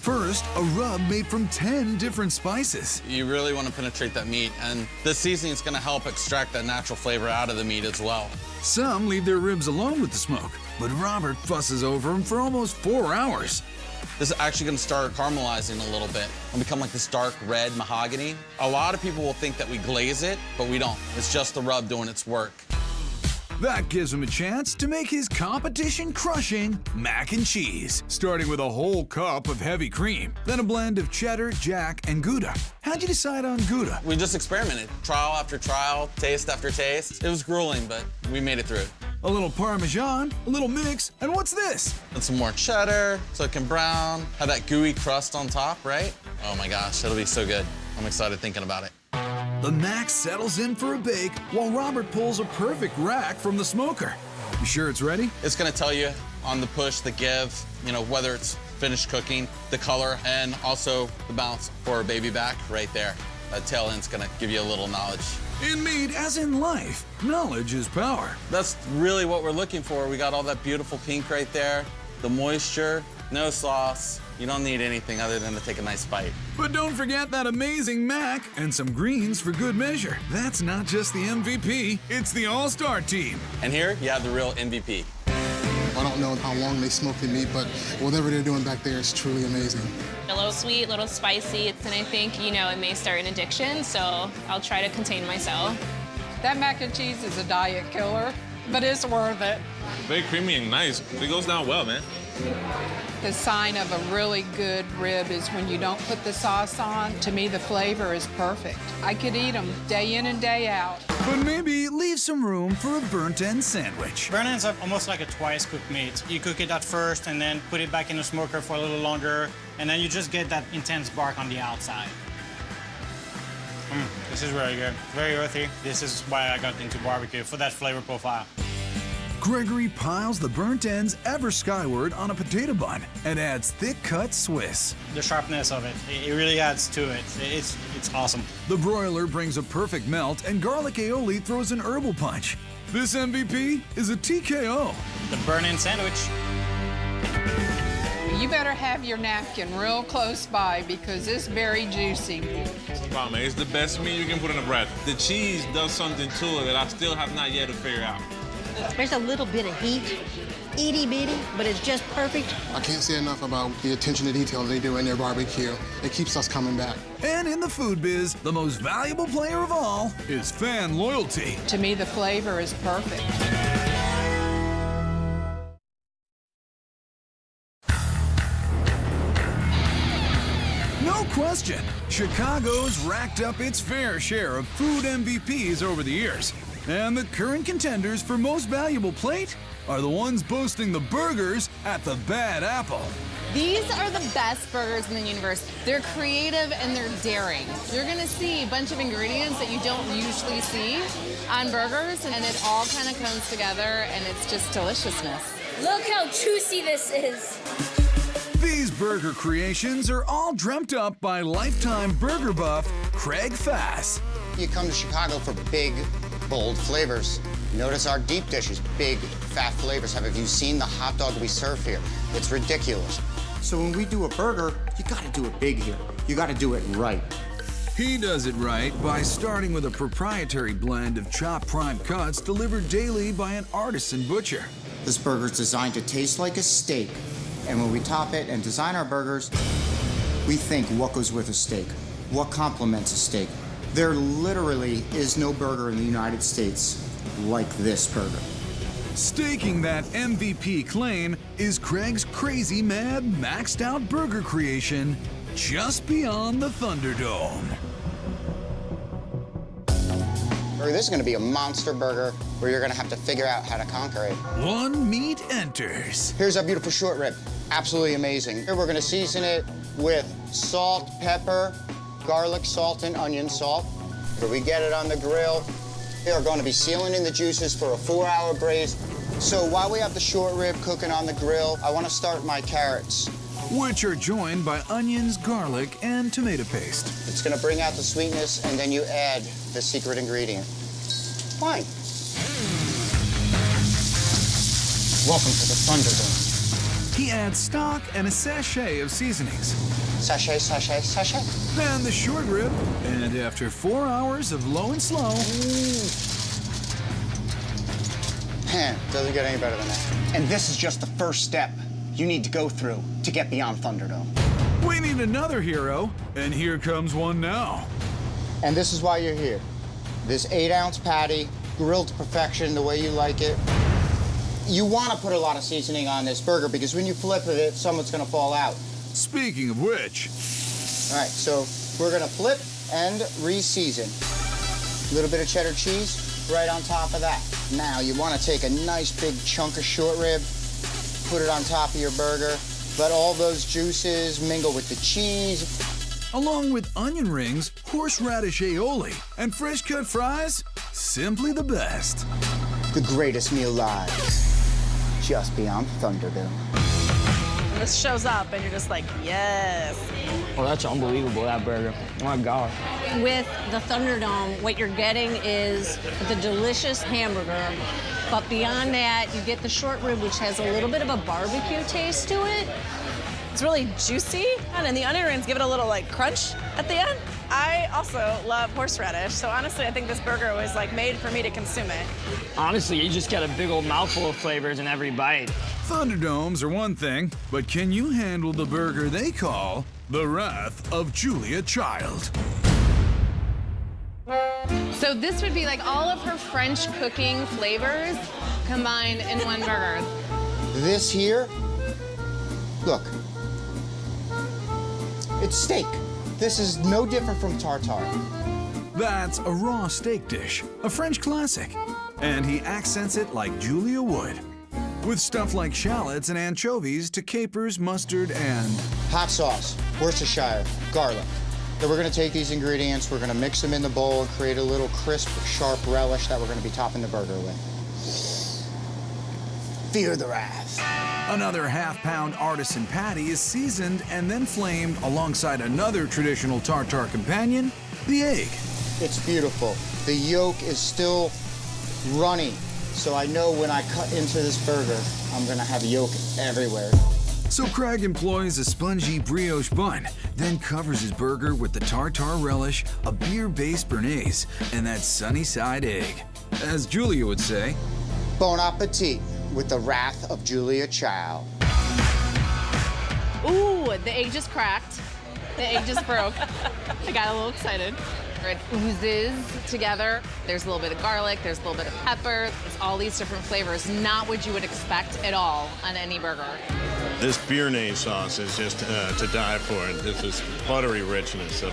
First, a rub made from 10 different spices. You really want to penetrate that meat, and the seasoning is going to help extract that natural flavor out of the meat as well. Some leave their ribs alone with the smoke, but Robert fusses over them for almost 4 hours. This is actually going to start caramelizing a little bit and become like this dark red mahogany. A lot of people will think that we glaze it, but we don't. It's just the rub doing its work. That gives him a chance to make his competition-crushing mac and cheese, starting with a whole cup of heavy cream, then a blend of cheddar, jack, and Gouda. How'd you decide on Gouda? We just experimented. Trial after trial, taste after taste. It was grueling, but we made it through. A little Parmesan, a little mix, and what's this? And some more cheddar, so it can brown, have that gooey crust on top, right? Oh my gosh, it'll be so good. I'm excited thinking about it. The mac settles in for a bake while Robert pulls a perfect rack from the smoker. You sure it's ready? It's gonna tell you on the push, the give, you know, whether it's finished cooking, the color, and also the bounce for a baby back right there. That tail end's gonna give you a little knowledge. In meat, as in life, knowledge is power. That's really what we're looking for. We got all that beautiful pink right there, the moisture, no sauce. You don't need anything other than to take a nice bite. But don't forget that amazing mac and some greens for good measure. That's not just the MVP, it's the all-star team. And here, you have the real MVP. I don't know how long they smoke the meat, but whatever they're doing back there is truly amazing. A little sweet, a little spicy, and I think, you know, it may start an addiction, so I'll try to contain myself. That mac and cheese is a diet killer, but it's worth it. Very creamy and nice. It goes down well, man. The sign of a really good rib is when you don't put the sauce on. To me, the flavor is perfect. I could eat them day in and day out. But maybe leave some room for a burnt-end sandwich. Burnt ends are almost like a twice-cooked meat. You cook it at first and then put it back in the smoker for a little longer, and then you just get that intense bark on the outside. This is really good. Very earthy. This is why I got into barbecue, for that flavor profile. Gregory piles the burnt ends ever skyward on a potato bun and adds thick-cut Swiss. The sharpness of it, it really adds to it. It's awesome. The broiler brings a perfect melt and garlic aioli throws an herbal punch. This MVP is a TKO. The burnt-end sandwich. You better have your napkin real close by because it's very juicy. Wow, man, it's the best meat you can put in a bread. The cheese does something to it that I still have not yet to figure out. There's a little bit of heat, itty-bitty, but it's just perfect. I can't say enough about the attention to detail they do in their barbecue. It keeps us coming back. And in the food biz, the most valuable player of all is fan loyalty. To me, the flavor is perfect. No question, Chicago's racked up its fair share of food MVPs over the years. And the current contenders for most valuable plate are the ones boasting the burgers at the Bad Apple. These are the best burgers in the universe. They're creative and they're daring. You're gonna see a bunch of ingredients that you don't usually see on burgers, and it all kind of comes together, and it's just deliciousness. Look how juicy this is. These burger creations are all dreamt up by lifetime burger buff Craig Fass. You come to Chicago for big, bold flavors. Notice our deep dishes, big, fat flavors. Have you seen the hot dog we serve here? It's ridiculous. So when we do a burger, you gotta do it big here. You gotta do it right. He does it right by starting with a proprietary blend of chopped prime cuts delivered daily by an artisan butcher. This burger's designed to taste like a steak. And when we top it and design our burgers, we think what goes with a steak, what complements a steak. There literally is no burger in the United States like this burger. Staking that MVP claim is Craig's crazy, mad, maxed out burger creation just beyond the Thunderdome. This is gonna be a monster burger where you're gonna have to figure out how to conquer it. One meat enters. Here's our beautiful short rib. Absolutely amazing. Here we're gonna season it with salt, pepper, garlic salt, and onion salt. After we get it on the grill, we are going to be sealing in the juices for a 4-hour braise. So while we have the short rib cooking on the grill, I want to start my carrots, which are joined by onions, garlic, and tomato paste. It's going to bring out the sweetness, and then you add the secret ingredient, wine. Welcome to the Thunderdome. He adds stock and a sachet of seasonings. Sachet, sachet, sachet. Then the short rib, and after 4 hours of low and slow... Man, doesn't get any better than that. And this is just the first step you need to go through to get beyond Thunderdome. We need another hero, and here comes one now. And this is why you're here. This 8-ounce patty, grilled to perfection the way you like it. You want to put a lot of seasoning on this burger because when you flip it, some of it's going to fall out. Speaking of which... All right, so we're going to flip and re-season. A little bit of cheddar cheese right on top of that. Now, you want to take a nice big chunk of short rib, put it on top of your burger, let all those juices mingle with the cheese. Along with onion rings, horseradish aioli, and fresh cut fries, simply the best. The greatest meal lies just beyond Thunderdome. This shows up and you're just like, yes. Oh, that's unbelievable, that burger. Oh my God. With the Thunderdome, what you're getting is the delicious hamburger, but beyond that, you get the short rib, which has a little bit of a barbecue taste to it. It's really juicy, and the onion rings give it a little like crunch at the end. I also love horseradish, so honestly, I think this burger was like made for me to consume it. Honestly, you just get a big old mouthful of flavors in every bite. Thunderdomes are one thing, but can you handle the burger they call the Wrath of Julia Child? So this would be like all of her French cooking flavors combined in one burger. This here, look, it's steak. This is no different from tartare. That's a raw steak dish, a French classic. And he accents it like Julia would, with stuff like shallots and anchovies to capers, mustard, and... hot sauce, Worcestershire, garlic. Then we're gonna take these ingredients, we're gonna mix them in the bowl and create a little crisp, sharp relish that we're gonna be topping the burger with. Fear the wrath. Another half-pound artisan patty is seasoned and then flamed alongside another traditional tartare companion, the egg. It's beautiful. The yolk is still runny, so I know when I cut into this burger, I'm gonna have yolk everywhere. So Craig employs a spongy brioche bun, then covers his burger with the tartare relish, a beer-based béarnaise, and that sunny side egg. As Julia would say, bon appetit with the Wrath of Julia Child. Ooh, the egg just cracked. The egg just broke. I got a little excited. It oozes together. There's a little bit of garlic, there's a little bit of pepper. It's all these different flavors, not what you would expect at all on any burger. This Béarnaise sauce is just to die for. This is buttery richness of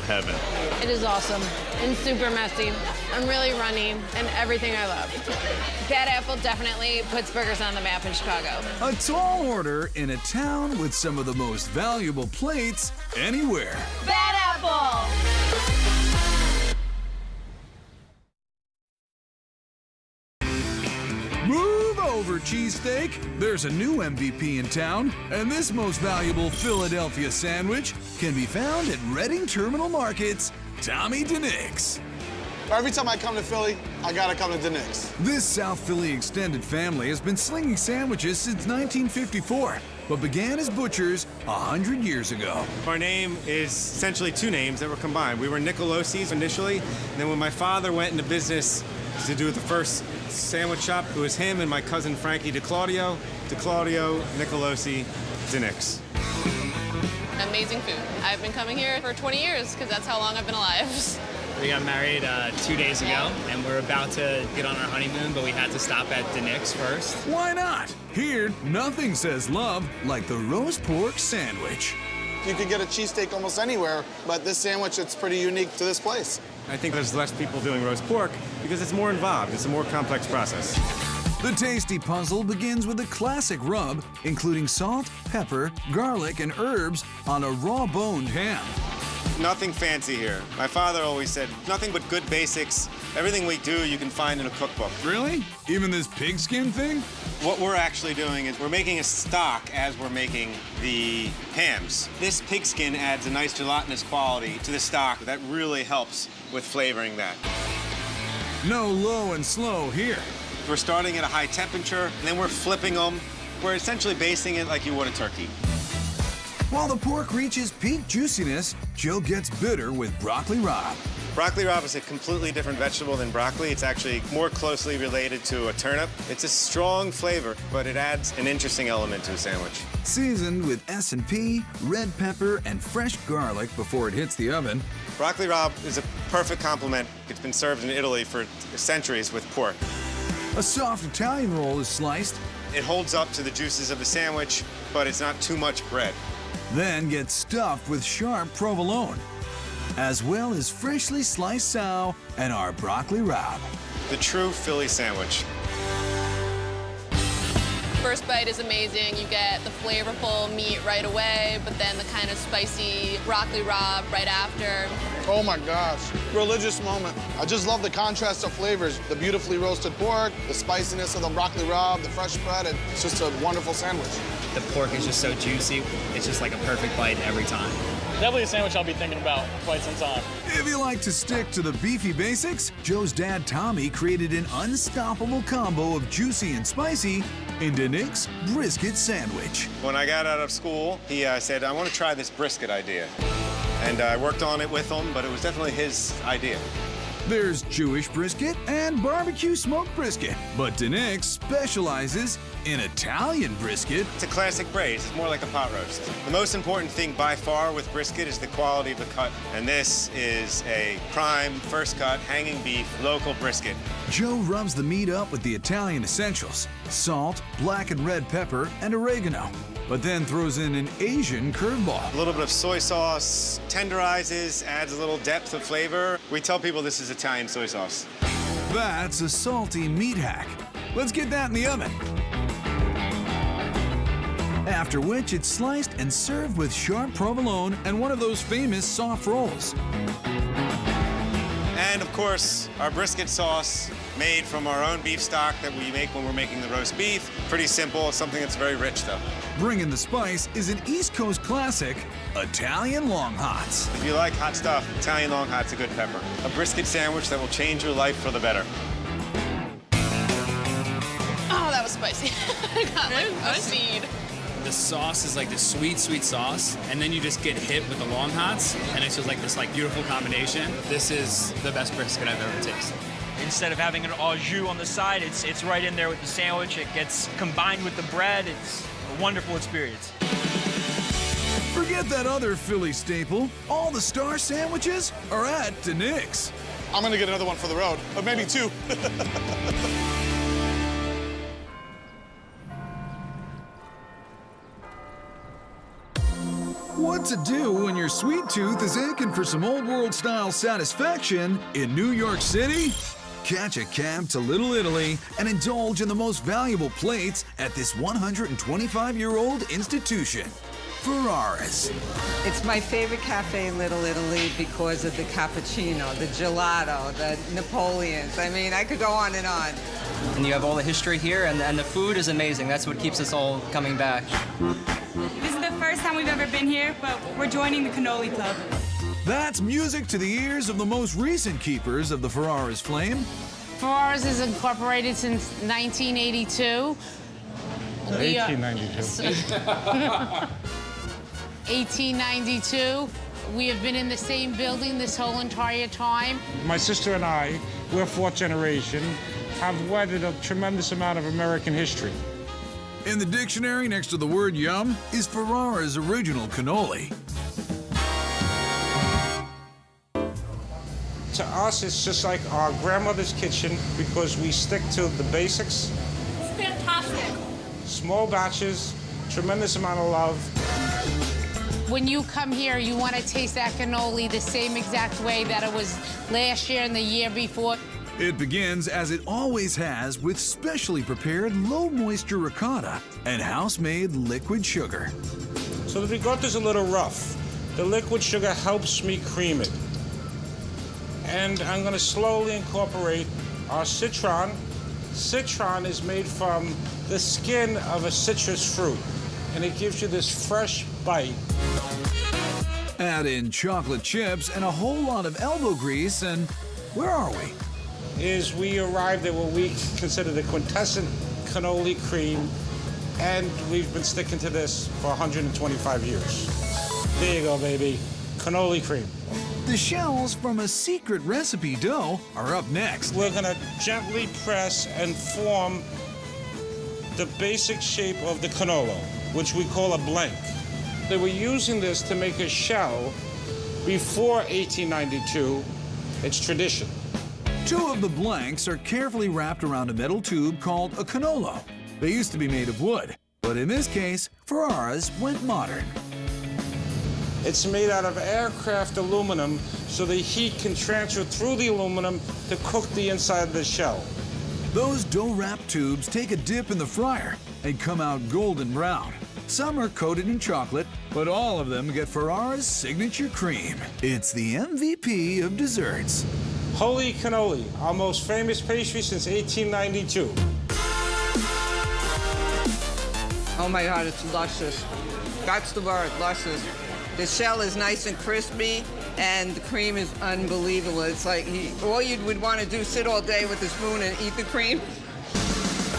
heaven. It is awesome and super messy and really runny and everything I love. Bad Apple definitely puts burgers on the map in Chicago. A tall order in a town with some of the most valuable plates anywhere. Bad Apple! Move over, cheesesteak. There's a new MVP in town, and this most valuable Philadelphia sandwich can be found at Reading Terminal Market's Tommy DeNick's. Every time I come to Philly, I gotta come to DeNick's. This South Philly extended family has been slinging sandwiches since 1954, but began as butchers 100 years ago. Our name is essentially two names that were combined. We were Nicolosi's initially, and then when my father went into business to do the first sandwich shop, it was him and my cousin Frankie DeClaudio, Nicolosi, DeNick's. Amazing food. I've been coming here for 20 years because that's how long I've been alive. We got married 2 days ago, and we're about to get on our honeymoon, but we had to stop at DeNick's first. Why not? Here, nothing says love like the roast pork sandwich. You could get a cheesesteak almost anywhere, but this sandwich, it's pretty unique to this place. I think there's less people doing roast pork because it's more involved. It's a more complex process. The tasty puzzle begins with a classic rub, including salt, pepper, garlic, and herbs on a raw-boned ham. Nothing fancy here. My father always said, nothing but good basics. Everything we do, you can find in a cookbook. Really? Even this pigskin thing? What we're actually doing is we're making a stock as we're making the hams. This pigskin adds a nice gelatinous quality to the stock that really helps with flavoring that. No low and slow here. We're starting at a high temperature, and then we're flipping them. We're essentially basting it like you would a turkey. While the pork reaches peak juiciness, Joe gets bitter with broccoli rabe. Broccoli rabe is a completely different vegetable than broccoli. It's actually more closely related to a turnip. It's a strong flavor, but it adds an interesting element to a sandwich. Seasoned with S&P, red pepper, and fresh garlic before it hits the oven. Broccoli rabe is a perfect complement. It's been served in Italy for centuries with pork. A soft Italian roll is sliced. It holds up to the juices of the sandwich, but it's not too much bread. Then gets stuffed with sharp provolone, as well as freshly sliced sow and our broccoli rabe. The true Philly sandwich. First bite is amazing. You get the flavorful meat right away, but then the kind of spicy broccoli rabe right after. Oh my gosh, religious moment. I just love the contrast of flavors. The beautifully roasted pork, the spiciness of the broccoli rabe, the fresh bread. It's just a wonderful sandwich. The pork is just so juicy. It's just like a perfect bite every time. Definitely a sandwich I'll be thinking about for quite some time. If you like to stick to the beefy basics, Joe's dad, Tommy, created an unstoppable combo of juicy and spicy in DeNick's brisket sandwich. When I got out of school, he said, I want to try this brisket idea. And I worked on it with him, but it was definitely his idea. There's Jewish brisket and barbecue smoked brisket, but DeNick's specializes in Italian brisket. It's a classic braise. It's more like a pot roast. The most important thing by far with brisket is the quality of the cut, and this is a prime, first cut, hanging beef, local brisket. Joe rubs the meat up with the Italian essentials, salt, black and red pepper, and oregano, but then throws in an Asian curveball. A little bit of soy sauce, tenderizes, adds a little depth of flavor. We tell people this is Italian soy sauce. That's a salty meat hack. Let's get that in the oven. After which it's sliced and served with sharp provolone and one of those famous soft rolls. And of course, our brisket sauce made from our own beef stock that we make when we're making the roast beef. Pretty simple, something that's very rich though. Bringing the spice is an East Coast classic, Italian long hots. If you like hot stuff, Italian long hot's a good pepper. A brisket sandwich that will change your life for the better. Oh, that was spicy. I got like a seed. The sauce is like this sweet, sweet sauce, and then you just get hit with the long hots, and it's just like this beautiful combination. This is the best brisket I've ever tasted. Instead of having an au jus on the side, it's right in there with the sandwich. It gets combined with the bread. It's a wonderful experience. Forget that other Philly staple. All the star sandwiches are at DeNick's. I'm gonna get another one for the road, or maybe two. what to do when your sweet tooth is aching for some old world style satisfaction in New York City? Catch a cab to Little Italy and indulge in the most valuable plates at this 125-year-old institution, Ferraris. It's my favorite cafe in Little Italy because of the cappuccino, the gelato, the Napoleons. I mean, I could go on and on. And you have all the history here, and the food is amazing. That's what keeps us all coming back. This is the first time we've ever been here, but we're joining the cannoli club. That's music to the ears of the most recent keepers of the Ferraris flame. Ferraris is incorporated since 1982. 1892. We have been in the same building this whole entire time. My sister and I, we're fourth generation, have weathered a tremendous amount of American history. In the dictionary next to the word yum is Ferrara's original cannoli. To us, it's just like our grandmother's kitchen because we stick to the basics. It's fantastic. Small batches, tremendous amount of love. When you come here, you want to taste that cannoli the same exact way that it was last year and the year before. It begins, as it always has, with specially prepared low-moisture ricotta and house-made liquid sugar. So the ricotta's a little rough. The liquid sugar helps me cream it. And I'm going to slowly incorporate our citron. Citron is made from the skin of a citrus fruit, and it gives you this fresh bite. Add in chocolate chips and a whole lot of elbow grease, and where are we? We arrived at what we consider the quintessent cannoli cream, and we've been sticking to this for 125 years. There you go, baby. Cannoli cream. The shells from a secret recipe dough are up next. We're gonna gently press and form the basic shape of the cannolo, which we call a blank. They were using this to make a shell before 1892. It's tradition. Two of the blanks are carefully wrapped around a metal tube called a cannolo. They used to be made of wood, but in this case, Ferraris went modern. It's made out of aircraft aluminum, so the heat can transfer through the aluminum to cook the inside of the shell. Those dough-wrapped tubes take a dip in the fryer and come out golden brown. Some are coated in chocolate, but all of them get Ferrara's signature cream. It's the MVP of desserts. Holy cannoli, our most famous pastry since 1892. Oh my God, it's luscious. That's the word, luscious. The shell is nice and crispy, and the cream is unbelievable. It's like all you would want to do, sit all day with a spoon and eat the cream.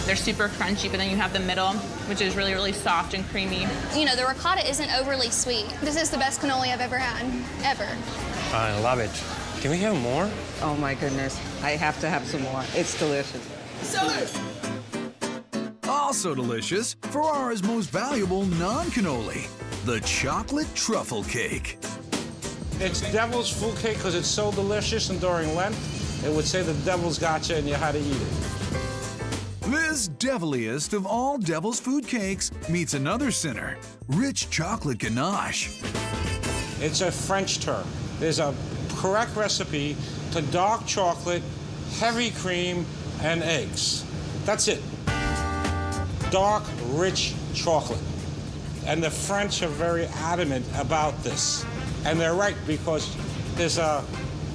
They're super crunchy, but then you have the middle, which is really, really soft and creamy. You know, the ricotta isn't overly sweet. This is the best cannoli I've ever had, ever. I love it. Can we have more? Oh my goodness, I have to have some more. It's delicious. Also delicious, Ferrara's most valuable non-cannoli, the chocolate truffle cake. It's devil's food cake because it's so delicious, and during Lent, it would say the devil's got you and you had to eat it. This deviliest of all devil's food cakes meets another sinner, rich chocolate ganache. It's a French term. There's a correct recipe to dark chocolate, heavy cream, and eggs. That's it. Dark, rich chocolate. And the French are very adamant about this. And they're right, because there's a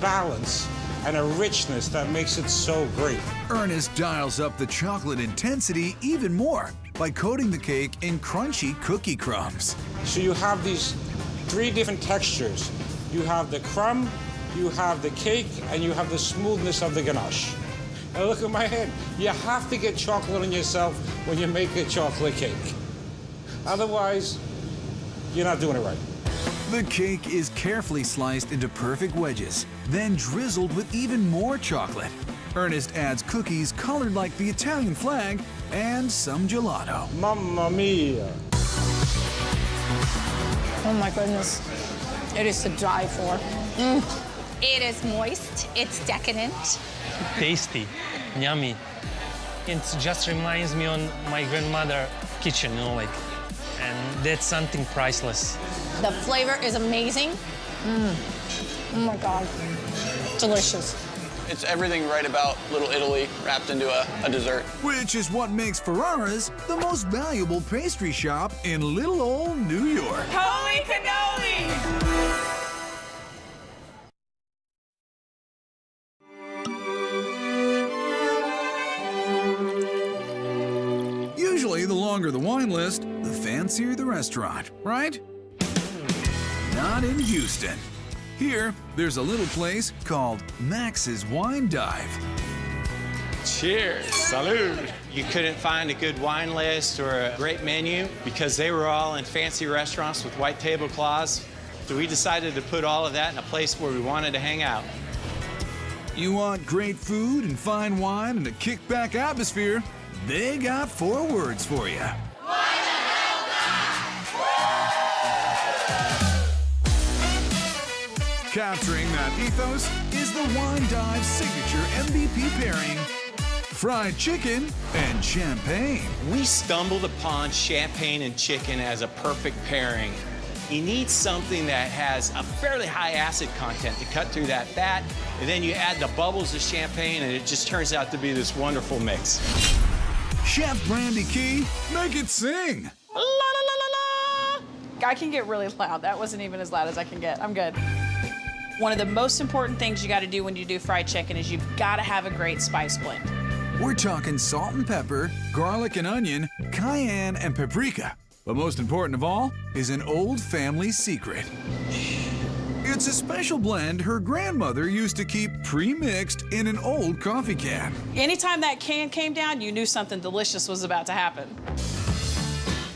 balance and a richness that makes it so great. Ernest dials up the chocolate intensity even more by coating the cake in crunchy cookie crumbs. So you have these three different textures. You have the crumb, you have the cake, and you have the smoothness of the ganache. Now look at my hand. You have to get chocolate on yourself when you make a chocolate cake. Otherwise, you're not doing it right. The cake is carefully sliced into perfect wedges, then drizzled with even more chocolate. Ernest adds cookies colored like the Italian flag and some gelato. Mamma mia. Oh my goodness. It is to die for. It is moist, it's decadent. Tasty, yummy. It just reminds me on my grandmother's kitchen, you know, like and that's something priceless. The flavor is amazing. Oh my God, delicious. It's everything right about Little Italy wrapped into a dessert. Which is what makes Ferrara's the most valuable pastry shop in little old New York. Holy cannoli! Usually, the longer the wine list, the fancier the restaurant, right? Not in Houston. Here, there's a little place called Max's Wine Dive. Cheers. Salud. You couldn't find a good wine list or a great menu because they were all in fancy restaurants with white tablecloths. So we decided to put all of that in a place where we wanted to hang out. You want great food and fine wine and a kickback atmosphere? They got 4 words for you. Capturing that ethos is the Wine Dive signature MVP pairing, fried chicken and champagne. We stumbled upon champagne and chicken as a perfect pairing. You need something that has a fairly high acid content to cut through that fat, and then you add the bubbles of champagne, and it just turns out to be this wonderful mix. Chef Brandy Key, make it sing. La la la la la! I can get really loud. That wasn't even as loud as I can get. I'm good. One of the most important things you got to do when you do fried chicken is you've got to have a great spice blend. We're talking salt and pepper, garlic and onion, cayenne and paprika. But most important of all is an old family secret. It's a special blend her grandmother used to keep pre-mixed in an old coffee can. Anytime that can came down, you knew something delicious was about to happen.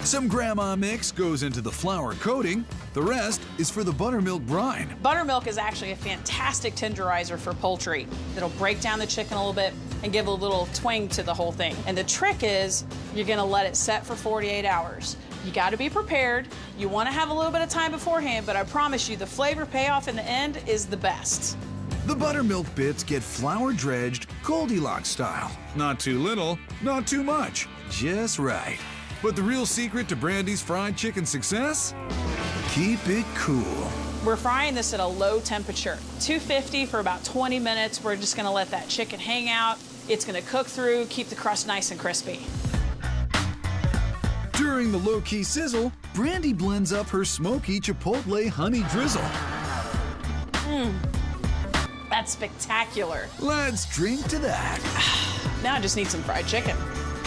Some grandma mix goes into the flour coating. The rest is for the buttermilk brine. Buttermilk is actually a fantastic tenderizer for poultry. It'll break down the chicken a little bit and give a little twang to the whole thing. And the trick is you're gonna let it set for 48 hours. You gotta be prepared. You wanna have a little bit of time beforehand, but I promise you the flavor payoff in the end is the best. The buttermilk bits get flour dredged Goldilocks style. Not too little, not too much, just right. But the real secret to Brandy's fried chicken success? Keep it cool. We're frying this at a low temperature, 250 for about 20 minutes. We're just gonna let that chicken hang out. It's gonna cook through, keep the crust nice and crispy. During the low-key sizzle, Brandy blends up her smoky chipotle honey drizzle. That's spectacular. Let's drink to that. Now I just need some fried chicken.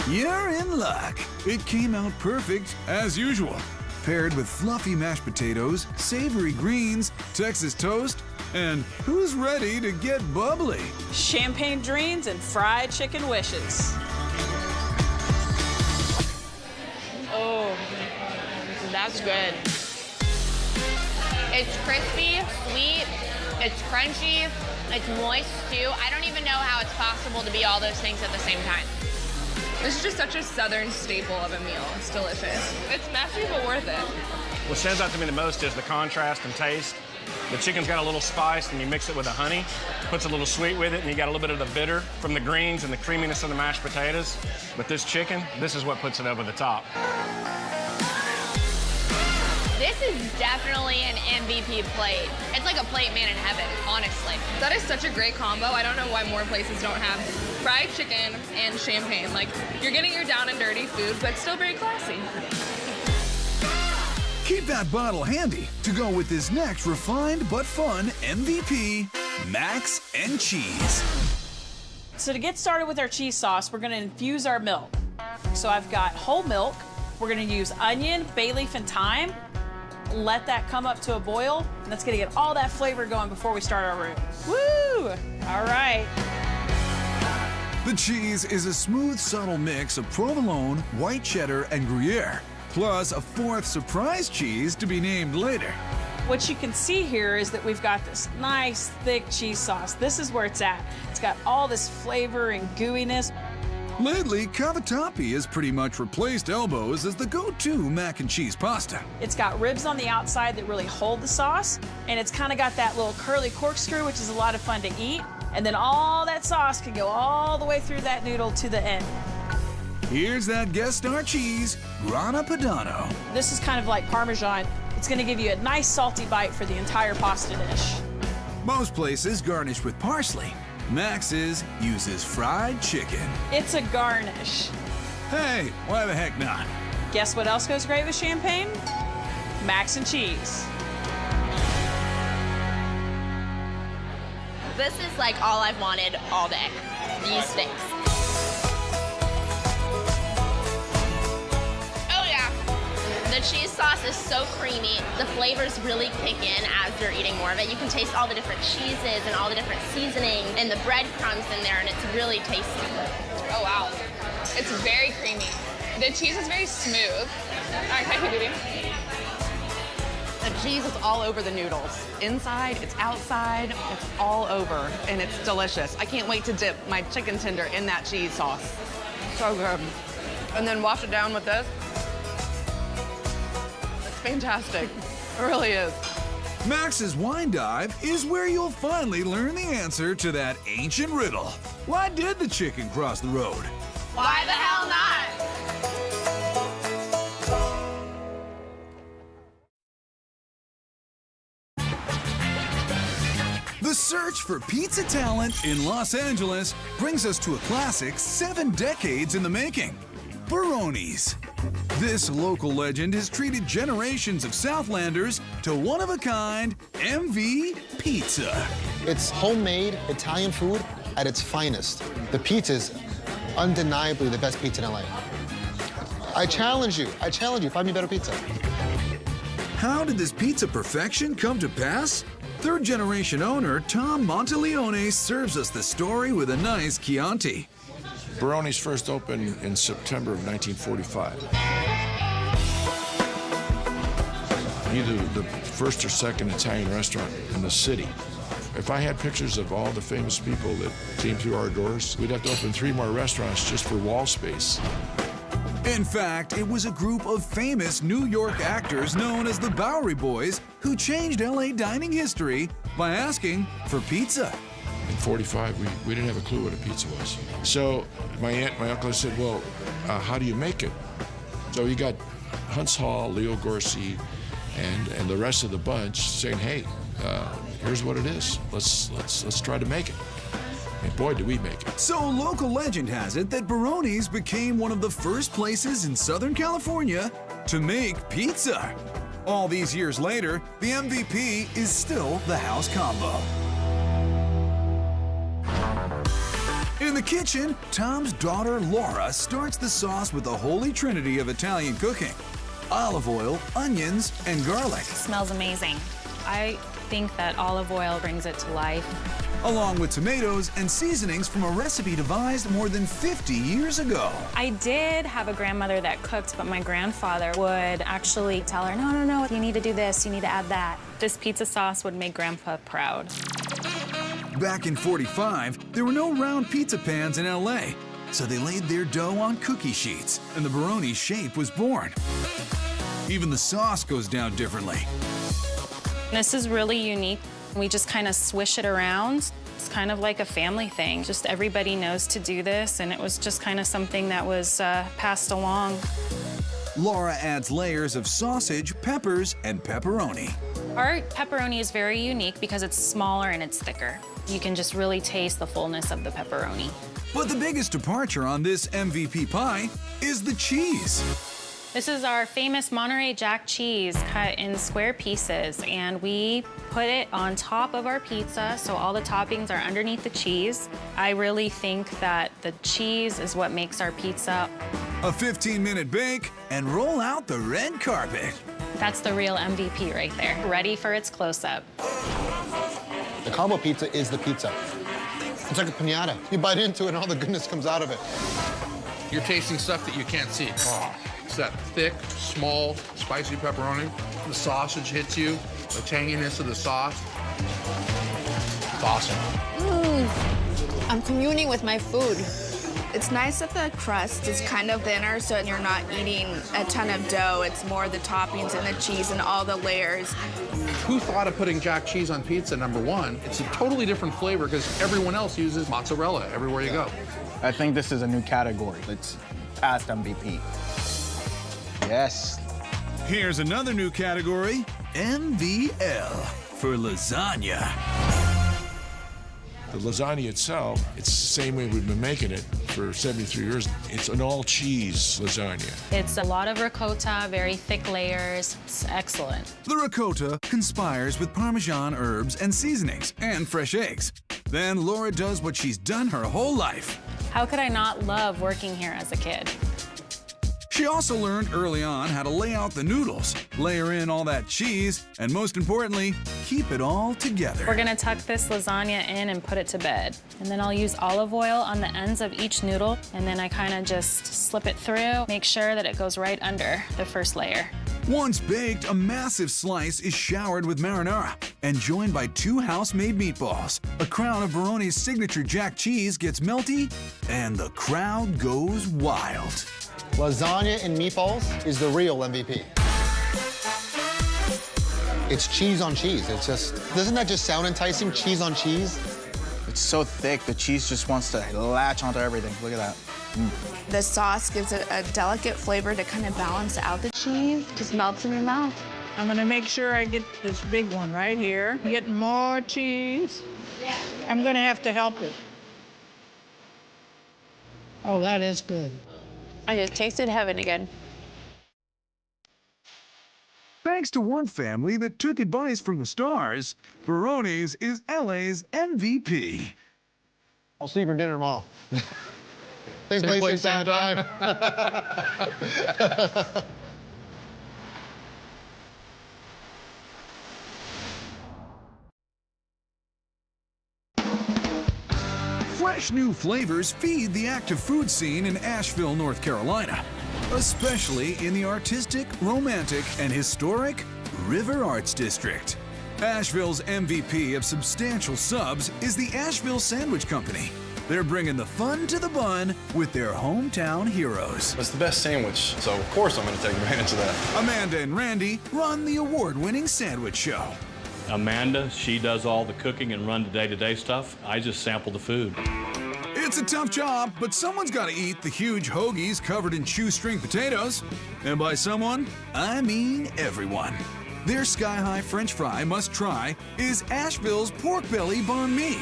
You're in luck. It came out perfect, as usual. Paired with fluffy mashed potatoes, savory greens, Texas toast, and who's ready to get bubbly? Champagne dreams and fried chicken wishes. Oh, that's good. It's crispy, sweet, it's crunchy, it's moist too. I don't even know how it's possible to be all those things at the same time. This is just such a southern staple of a meal. It's delicious. It's messy, but worth it. What stands out to me the most is the contrast and taste. The chicken's got a little spice, and you mix it with the honey, puts a little sweet with it, and you got a little bit of the bitter from the greens and the creaminess of the mashed potatoes. But this chicken, this is what puts it over the top. This is definitely an MVP plate. It's like a plate made in heaven, honestly. That is such a great combo. I don't know why more places don't have fried chicken and champagne. Like, you're getting your down and dirty food, but still very classy. Keep that bottle handy to go with this next refined but fun MVP, Max and Cheese. So to get started with our cheese sauce, we're gonna infuse our milk. So I've got whole milk. We're gonna use onion, bay leaf, and thyme. Let that come up to a boil, and that's gonna get all that flavor going before we start our roux. Woo! All right. The cheese is a smooth, subtle mix of provolone, white cheddar, and Gruyere, plus a 4th surprise cheese to be named later. What you can see here is that we've got this nice, thick cheese sauce. This is where it's at. It's got all this flavor and gooiness. Lately, cavatappi has pretty much replaced elbows as the go-to mac and cheese pasta. It's got ribs on the outside that really hold the sauce, and it's kind of got that little curly corkscrew, which is a lot of fun to eat. And then all that sauce can go all the way through that noodle to the end. Here's that guest star cheese, Grana Padano. This is kind of like Parmesan. It's gonna give you a nice salty bite for the entire pasta dish. Most places garnish with parsley. Max's uses fried chicken. It's a garnish. Hey, why the heck not? Guess what else goes great with champagne? Max and cheese. This is like all I've wanted all day. These things. Oh yeah. The cheese sauce is so creamy. The flavors really kick in as you're eating more of it. You can taste all the different cheeses and all the different seasonings and the breadcrumbs in there, and it's really tasty. Oh wow. It's very creamy. The cheese is very smooth. All right, can I keep eating? The cheese is all over the noodles. Inside, it's outside, it's all over, and it's delicious. I can't wait to dip my chicken tender in that cheese sauce. So good. And then wash it down with this. It's fantastic. It really is. Max's Wine Dive is where you'll finally learn the answer to that ancient riddle. Why did the chicken cross the road? Why the hell not? The search for pizza talent in Los Angeles brings us to a classic 7 decades in the making, Baroni's. This local legend has treated generations of Southlanders to one-of-a-kind MV pizza. It's homemade Italian food at its finest. The pizza's undeniably the best pizza in LA. I challenge you, find me a better pizza. How did this pizza perfection come to pass? Third-generation owner Tom Monteleone serves us the story with a nice Chianti. Baroni's first opened in September of 1945. Either the first or second Italian restaurant in the city. If I had pictures of all the famous people that came through our doors, we'd have to open 3 more restaurants just for wall space. In fact, it was a group of famous New York actors known as the Bowery Boys who changed LA dining history by asking for pizza. In 45, we didn't have a clue what a pizza was. So my aunt and my uncle said, well, how do you make it? So you got Hunts Hall, Leo Gorsi, and the rest of the bunch saying, hey, here's what it is. Let's try to make it. And boy, did we make it. So local legend has it that Baroni's became one of the first places in Southern California to make pizza. All these years later, the MVP is still the house combo. In the kitchen, Tom's daughter Laura starts the sauce with the holy trinity of Italian cooking: olive oil, onions, and garlic. It smells amazing. I think that olive oil brings it to life. Along with tomatoes and seasonings from a recipe devised more than 50 years ago. I did have a grandmother that cooked, but my grandfather would actually tell her, no, you need to do this, you need to add that. This pizza sauce would make Grandpa proud. Back in '45, there were no round pizza pans in LA, so they laid their dough on cookie sheets, and the Baroni shape was born. Even the sauce goes down differently. This is really unique. We just kind of swish it around. It's kind of like a family thing. Just everybody knows to do this, and it was just kind of something that was passed along. Laura adds layers of sausage, peppers, and pepperoni. Our pepperoni is very unique because it's smaller and it's thicker. You can just really taste the fullness of the pepperoni. But the biggest departure on this MVP pie is the cheese. This is our famous Monterey Jack cheese cut in square pieces, and we put it on top of our pizza, so all the toppings are underneath the cheese. I really think that the cheese is what makes our pizza. A 15-minute bake, and roll out the red carpet. That's the real MVP right there, ready for its close-up. The combo pizza is the pizza. It's like a piñata. You bite into it and all the goodness comes out of it. You're tasting stuff that you can't see. Oh, it's that thick, small, spicy pepperoni. The sausage hits you, the tanginess of the sauce. It's awesome. I'm communing with my food. It's nice that the crust is kind of thinner, so you're not eating a ton of dough. It's more the toppings and the cheese and all the layers. Who thought of putting jack cheese on pizza, number one? It's a totally different flavor because everyone else uses mozzarella everywhere you go. I think this is a new category. It's past MVP. Yes. Here's another new category, MVL, for lasagna. The lasagna itself, it's the same way we've been making it for 73 years. It's an all-cheese lasagna. It's a lot of ricotta, very thick layers. It's excellent. The ricotta conspires with Parmesan herbs and seasonings and fresh eggs. Then Laura does what she's done her whole life. How could I not love working here as a kid? She also learned early on how to lay out the noodles, layer in all that cheese, and most importantly, keep it all together. We're gonna tuck this lasagna in and put it to bed. And then I'll use olive oil on the ends of each noodle, and then I kind of just slip it through, make sure that it goes right under the first layer. Once baked, a massive slice is showered with marinara and joined by 2 house-made meatballs. A crown of Baroni's signature jack cheese gets melty, and the crowd goes wild. Lasagna and meatballs is the real MVP. It's cheese on cheese. It's just, doesn't that just sound enticing? Cheese on cheese? It's so thick, the cheese just wants to latch onto everything. Look at that. The sauce gives it a delicate flavor to kind of balance out the cheese. Just melts in your mouth. I'm gonna make sure I get this big one right here. Get more cheese. I'm gonna have to help it. Oh, that is good. I just tasted heaven again. Thanks to one family that took advice from the stars, Baroni's is LA's MVP. I'll see you for dinner tomorrow. Same place, same time. Fresh new flavors feed the active food scene in Asheville, North Carolina, especially in the artistic, romantic, and historic River Arts District. Asheville's MVP of substantial subs is the Asheville Sandwich Company. They're bringing the fun to the bun with their hometown heroes. It's the best sandwich, so of course I'm going to take advantage of that. Amanda and Randy run the award-winning sandwich show. Amanda, she does all the cooking and run the day-to-day stuff. I just sample the food. It's a tough job, but someone's got to eat the huge hoagies covered in shoestring potatoes. And by someone, I mean everyone. Their sky-high French fry must-try is Asheville's pork belly banh mi.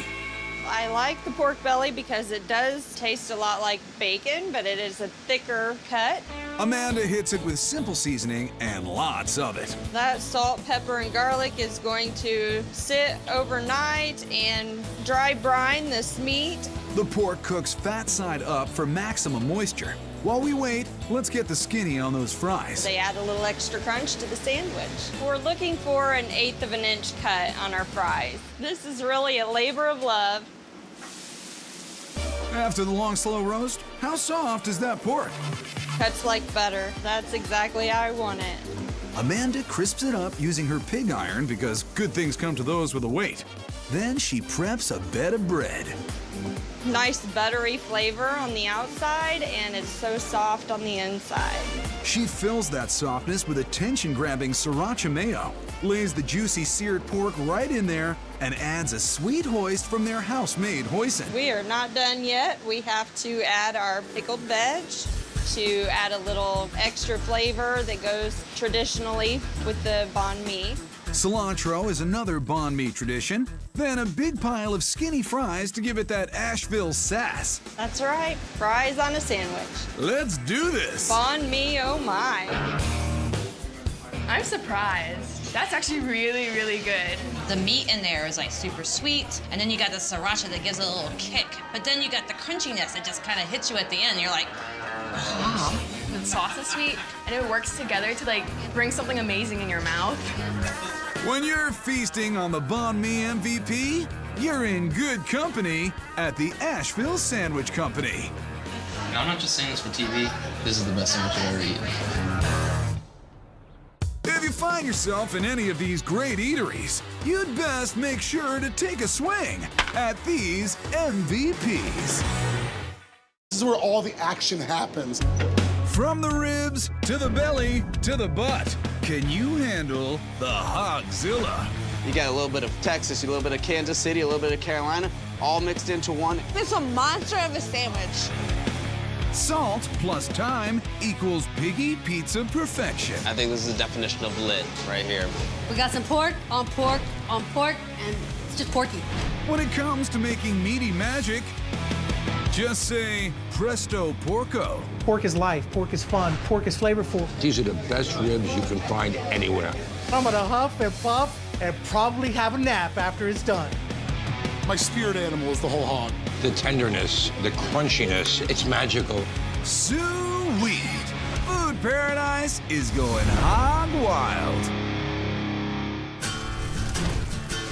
I like the pork belly because it does taste a lot like bacon, but it is a thicker cut. Amanda hits it with simple seasoning and lots of it. That salt, pepper, and garlic is going to sit overnight and dry brine this meat. The pork cooks fat side up for maximum moisture. While we wait, let's get the skinny on those fries. They add a little extra crunch to the sandwich. We're looking for an 1/8 of an inch cut on our fries. This is really a labor of love. After the long, slow roast, how soft is that pork? Cuts like butter. That's exactly how I want it. Amanda crisps it up using her pig iron because good things come to those with a weight. Then she preps a bed of bread. Nice buttery flavor on the outside, and it's so soft on the inside. She fills that softness with a tension-grabbing sriracha mayo, lays the juicy seared pork right in there, and adds a sweet hoist from their house-made hoisin. We are not done yet. We have to add our pickled veg to add a little extra flavor that goes traditionally with the banh mi. Cilantro is another banh mi tradition. Then a big pile of skinny fries to give it that Asheville sass. That's right, fries on a sandwich. Let's do this. Banh mi, oh my. I'm surprised. That's actually really, really good. The meat in there is like super sweet, and then you got the sriracha that gives it a little kick. But then you got the crunchiness that just kind of hits you at the end. You're like, wow. The sauce is sweet, and it works together to like bring something amazing in your mouth. When you're feasting on the banh mi MVP, you're in good company at the Asheville Sandwich Company. And I'm not just saying this for TV. This is the best sandwich I've ever eaten. If you find yourself in any of these great eateries, you'd best make sure to take a swing at these MVPs. This is where all the action happens. From the ribs, to the belly, to the butt, can you handle the Hogzilla? You got a little bit of Texas, a little bit of Kansas City, a little bit of Carolina, all mixed into one. It's a monster of a sandwich. Salt plus time equals piggy pizza perfection. I think this is the definition of lit right here. We got some pork, on pork, on pork, and it's just porky. When it comes to making meaty magic, just say presto porco. Pork is life, pork is fun, pork is flavorful. These are the best ribs you can find anywhere. I'm gonna huff and puff and probably have a nap after it's done. My spirit animal is the whole hog. The tenderness, the crunchiness, it's magical. Sweet. Food paradise is going hog wild.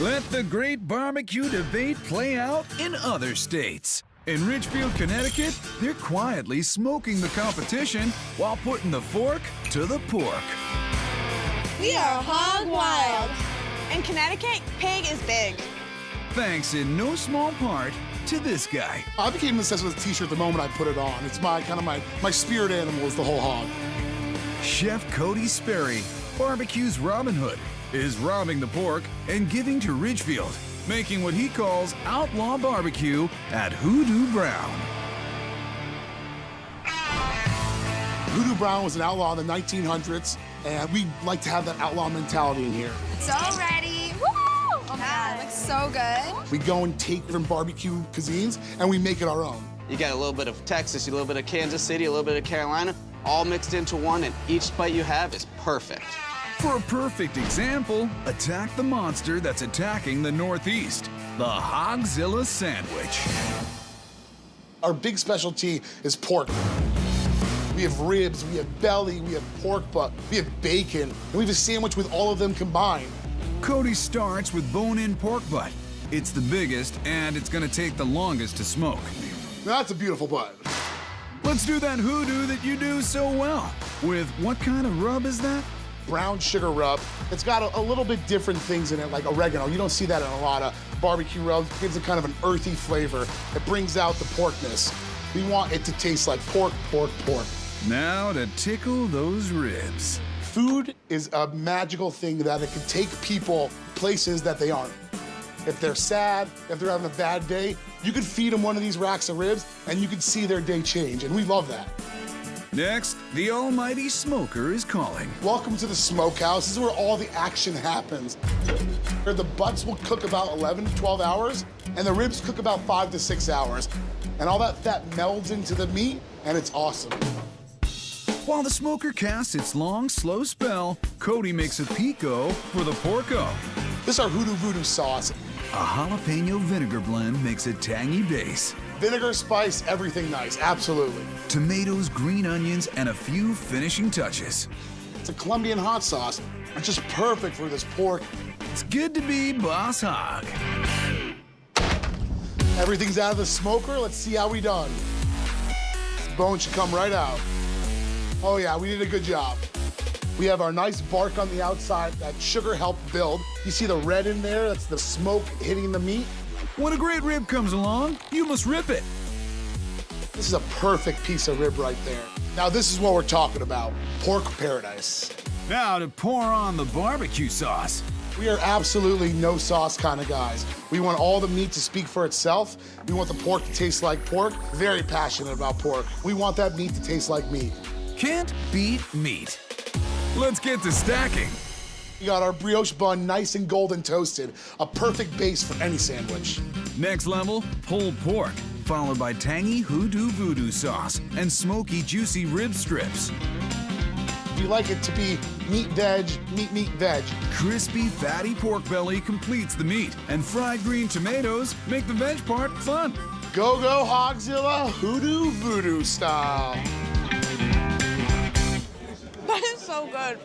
Let the great barbecue debate play out in other states. In Ridgefield, Connecticut, they're quietly smoking the competition while putting the fork to the pork. We are hog wild. In Connecticut, pig is big. Thanks in no small part to this guy. I became obsessed with a t-shirt the moment I put it on. It's my spirit animal is the whole hog. Chef Cody Sperry, barbecue's Robin Hood, is robbing the pork and giving to Ridgefield, making what he calls outlaw barbecue at Hoodoo Brown. Hoodoo Brown was an outlaw in the 1900s, and we like to have that outlaw mentality in here. It's all ready. Woo! Oh my God, it looks so good. We go and take different barbecue cuisines, and we make it our own. You got a little bit of Texas, a little bit of Kansas City, a little bit of Carolina, all mixed into one, and each bite you have is perfect. For a perfect example, attack the monster that's attacking the Northeast, the Hogzilla sandwich. Our big specialty is pork. We have ribs, we have belly, we have pork butt, we have bacon, and we have a sandwich with all of them combined. Cody starts with bone-in pork butt. It's the biggest, and it's gonna take the longest to smoke. That's a beautiful butt. Let's do that hoodoo that you do so well. With what kind of rub is that? Brown sugar rub. It's got a little bit different things in it, like oregano. You don't see that in a lot of barbecue rubs. It gives it kind of an earthy flavor. It brings out the porkness. We want it to taste like pork, pork, pork. Now to tickle those ribs. Food is a magical thing that it can take people places that they aren't. If they're sad, if they're having a bad day, you could feed them one of these racks of ribs and you could see their day change, and we love that. Next, the almighty smoker is calling. Welcome to the smokehouse. This is where all the action happens. Where the butts will cook about 11 to 12 hours, and the ribs cook about 5 to 6 hours. And all that fat melds into the meat, and it's awesome. While the smoker casts its long, slow spell, Cody makes a pico for the porco. This is our Hoodoo Voodoo sauce. A jalapeno vinegar blend makes a tangy base. Vinegar, spice, everything nice, absolutely. Tomatoes, green onions, and a few finishing touches. It's a Colombian hot sauce. It's just perfect for this pork. It's good to be Boss Hog. Everything's out of the smoker. Let's see how we done. This bone should come right out. Oh yeah, we did a good job. We have our nice bark on the outside. That sugar helped build. You see the red in there? That's the smoke hitting the meat. When a great rib comes along, you must rip it. This is a perfect piece of rib right there. Now this is what we're talking about, pork paradise. Now to pour on the barbecue sauce. We are absolutely no sauce kind of guys. We want all the meat to speak for itself. We want the pork to taste like pork. Very passionate about pork. We want that meat to taste like meat. Can't beat meat. Let's get to stacking. We got our brioche bun nice and golden toasted, a perfect base for any sandwich. Next level, pulled pork, followed by tangy Hoodoo Voodoo sauce and smoky, juicy rib strips. You like it to be meat, veg, meat, veg. Crispy, fatty pork belly completes the meat, and fried green tomatoes make the veg part fun. Go, go, Hogzilla, Hoodoo Voodoo style. That is so good.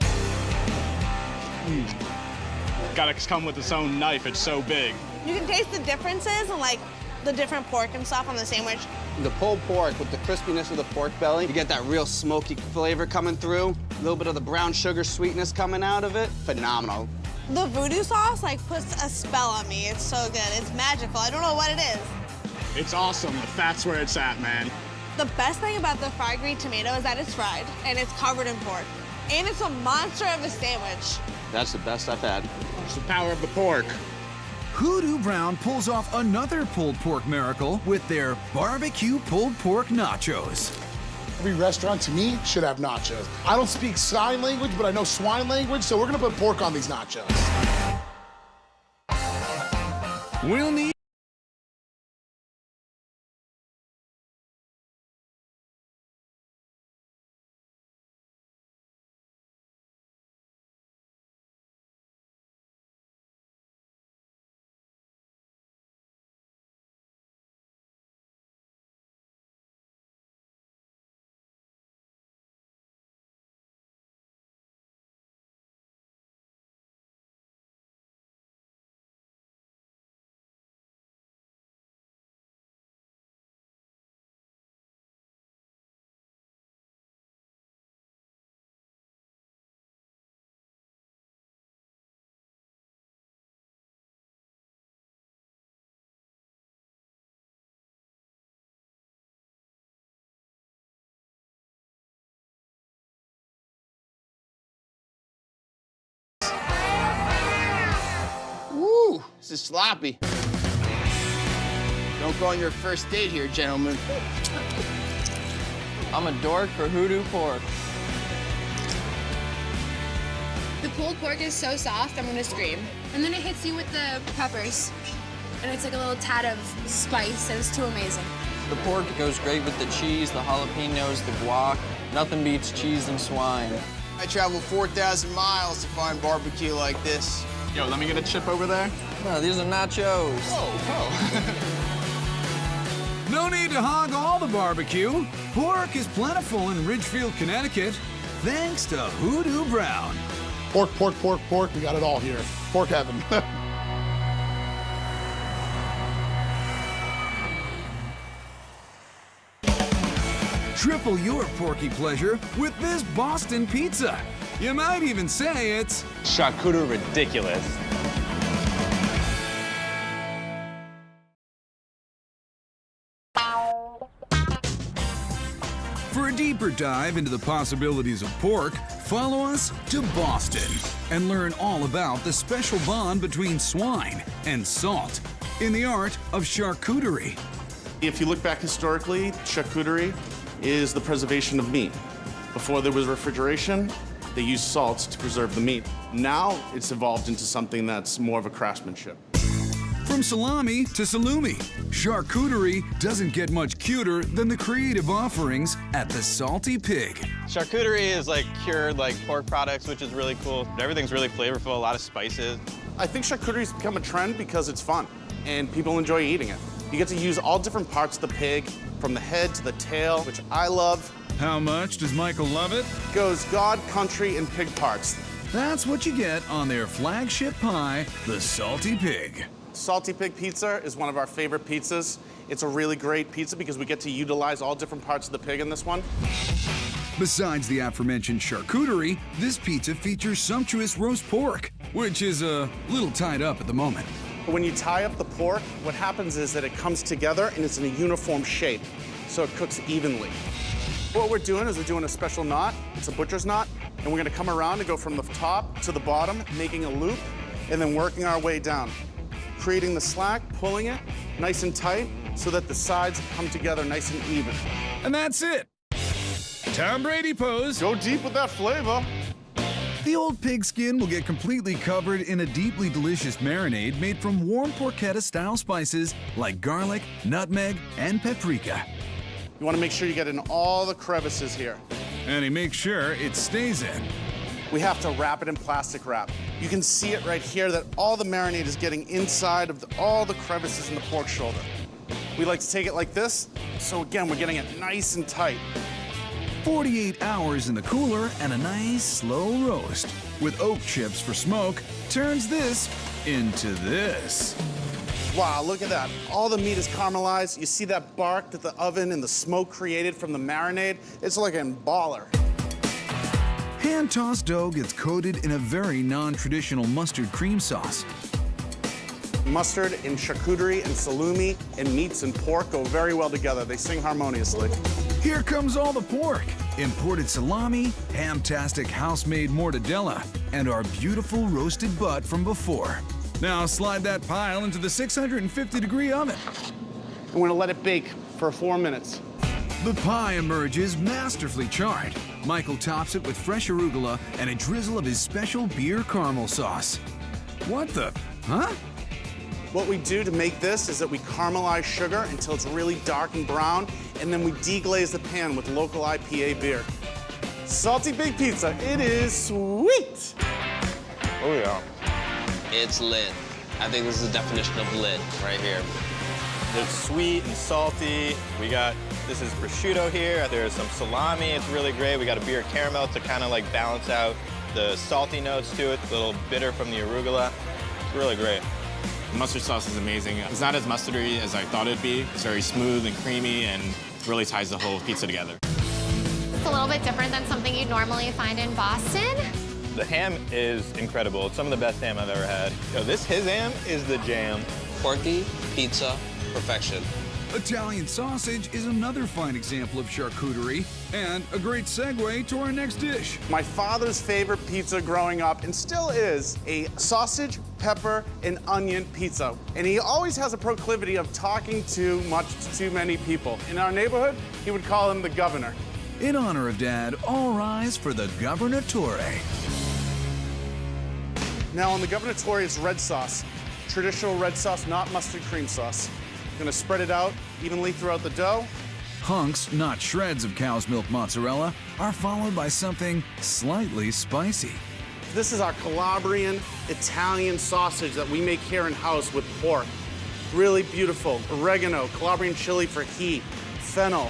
Gotta come with its own knife, it's so big. You can taste the differences and like the different pork and stuff on the sandwich. The pulled pork with the crispiness of the pork belly, you get that real smoky flavor coming through, a little bit of the brown sugar sweetness coming out of it. Phenomenal. The voodoo sauce like puts a spell on me. It's so good. It's magical. I don't know what it is. It's awesome. The fat's where it's at, man. The best thing about the fried green tomato is that it's fried and it's covered in pork. And it's a monster of a sandwich. That's the best I've had. It's the power of the pork. Hoodoo Brown pulls off another pulled pork miracle with their barbecue pulled pork nachos. Every restaurant, to me, should have nachos. I don't speak sign language, but I know swine language, so we're gonna put pork on these nachos. We'll need Woo, this is sloppy. Don't go on your first date here, gentlemen. I'm a dork for hoodoo pork. The pulled pork is so soft, I'm gonna scream. And then it hits you with the peppers. And it's like a little tad of spice, and it's too amazing. The pork goes great with the cheese, the jalapenos, the guac. Nothing beats cheese and swine. I traveled 4,000 miles to find barbecue like this. Yo, let me get a chip over there. No, these are nachos. No need to hog all the barbecue. Pork is plentiful in Ridgefield, Connecticut, thanks to Hoodoo Brown. Pork, pork, pork, pork, we got it all here. Pork heaven. Triple your porky pleasure with this Boston pizza. You might even say it's Charcuterie ridiculous. For a deeper dive into the possibilities of pork, follow us to Boston and learn all about the special bond between swine and salt in the art of charcuterie. If you look back historically, charcuterie is the preservation of meat. Before there was refrigeration, they used salt to preserve the meat. Now it's evolved into something that's more of a craftsmanship. From salami to salumi, charcuterie doesn't get much cuter than the creative offerings at the Salty Pig. Charcuterie is like cured like pork products, which is really cool. Everything's really flavorful, a lot of spices. I think charcuterie's become a trend because it's fun and people enjoy eating it. You get to use all different parts of the pig, from the head to the tail, which I love. How much does Michael love it? Goes God, country, and pig parts. That's what you get on their flagship pie, the Salty Pig. Salty Pig Pizza is one of our favorite pizzas. It's a really great pizza because we get to utilize all different parts of the pig in this one. Besides the aforementioned charcuterie, this pizza features sumptuous roast pork, which is a little tied up at the moment. When you tie up the pork, what happens is that it comes together and it's in a uniform shape, so it cooks evenly. What we're doing is we're doing a special knot. It's a butcher's knot, and we're gonna come around and go from the top to the bottom, making a loop, and then working our way down. Creating the slack, pulling it nice and tight so that the sides come together nice and even. And that's it. Tom Brady pose. Go deep with that flavor. The old pig skin will get completely covered in a deeply delicious marinade made from warm porchetta-style spices like garlic, nutmeg, and paprika. You want to make sure you get in all the crevices here. And he makes sure it stays in. We have to wrap it in plastic wrap. You can see it right here that all the marinade is getting inside of all the crevices in the pork shoulder. We like to take it like this, so again, we're getting it nice and tight. 48 hours in the cooler and a nice slow roast with oak chips for smoke turns this into this. Wow, look at that. All the meat is caramelized. You see that bark that the oven and the smoke created from the marinade? It's like a baller. Hand-tossed dough gets coated in a very non-traditional mustard cream sauce. Mustard and charcuterie and salumi and meats and pork go very well together. They sing harmoniously. Here comes all the pork, imported salami, ham-tastic house-made mortadella, and our beautiful roasted butt from before. Now slide that pile into the 650-degree oven. We're gonna let it bake for 4 minutes. The pie emerges masterfully charred. Michael tops it with fresh arugula and a drizzle of his special beer caramel sauce. What the? Huh? What we do to make this is that we caramelize sugar until it's really dark and brown, and then we deglaze the pan with local IPA beer. Salty Big Pizza, it is sweet! Oh yeah. It's lit. I think this is the definition of lit right here. It's sweet and salty. This is prosciutto here. There's some salami, it's really great. We got a beer caramel to kind of like balance out the salty notes to it, a little bitter from the arugula. It's really great. The mustard sauce is amazing. It's not as mustardy as I thought it'd be. It's very smooth and creamy and really ties the whole pizza together. It's a little bit different than something you'd normally find in Boston. The ham is incredible. It's some of the best ham I've ever had. His ham is the jam. Porky pizza perfection. Italian sausage is another fine example of charcuterie and a great segue to our next dish. My father's favorite pizza growing up, and still is, a sausage, pepper, and onion pizza. And he always has a proclivity of talking too much to too many people. In our neighborhood, he would call him the governor. In honor of Dad, all rise for the Governatore. Now on the Governatore is red sauce. Traditional red sauce, not mustard cream sauce. Gonna spread it out evenly throughout the dough. Hunks, not shreds of cow's milk mozzarella, are followed by something slightly spicy. This is our Calabrian Italian sausage that we make here in-house with pork. Really beautiful. Oregano, Calabrian chili for heat, fennel.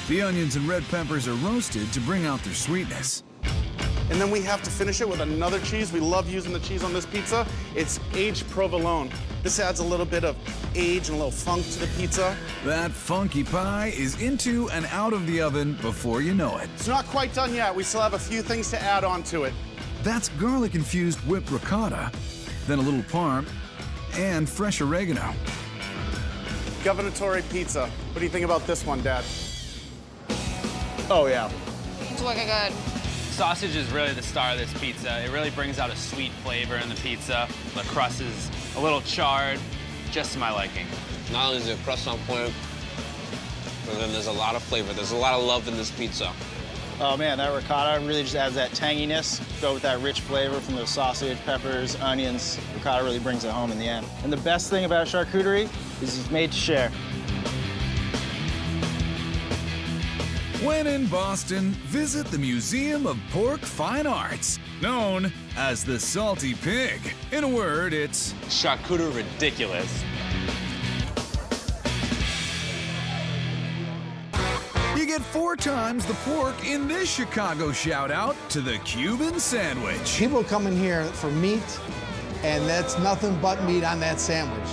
The onions and red peppers are roasted to bring out their sweetness. And then we have to finish it with another cheese. We love using the cheese on this pizza. It's aged provolone. This adds a little bit of age and a little funk to the pizza. That funky pie is into and out of the oven before you know it. It's not quite done yet. We still have a few things to add on to it. That's garlic-infused whipped ricotta, then a little parm, and fresh oregano. Governatore pizza. What do you think about this one, Dad? Oh, yeah. It's looking good. Sausage is really the star of this pizza. It really brings out a sweet flavor in the pizza. The crust is a little charred, just to my liking. Not only is the crust on point, but then there's a lot of flavor. There's a lot of love in this pizza. Oh man, that ricotta really just adds that tanginess. Go with that rich flavor from the sausage, peppers, onions. Ricotta really brings it home in the end. And the best thing about charcuterie is it's made to share. When in Boston, visit the Museum of Pork Fine Arts, known as the Salty Pig. In a word, it's charcuterie ridiculous. You get 4 times the pork in this Chicago shout-out to the Cuban sandwich. People come in here for meat, and that's nothing but meat on that sandwich.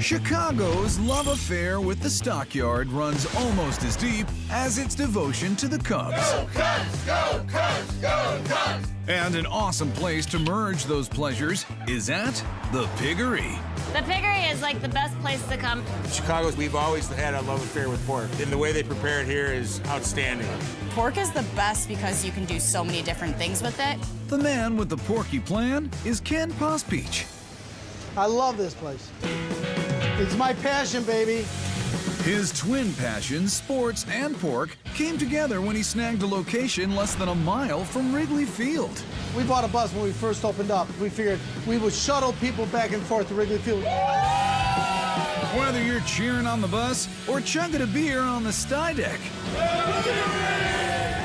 Chicago's love affair with the Stockyard runs almost as deep as its devotion to the Cubs. Go Cubs! Go Cubs! Go Cubs! And an awesome place to merge those pleasures is at the Piggery. The Piggery is like the best place to come. Chicago's, we've always had a love affair with pork, and the way they prepare it here is outstanding. Pork is the best because you can do so many different things with it. The man with the porky plan is Ken Pospich. I love this place. It's my passion, baby. His twin passions, sports and pork, came together when he snagged a location less than a mile from Wrigley Field. We bought a bus when we first opened up. We figured we would shuttle people back and forth to Wrigley Field. Whether you're cheering on the bus or chugging a beer on the sty deck,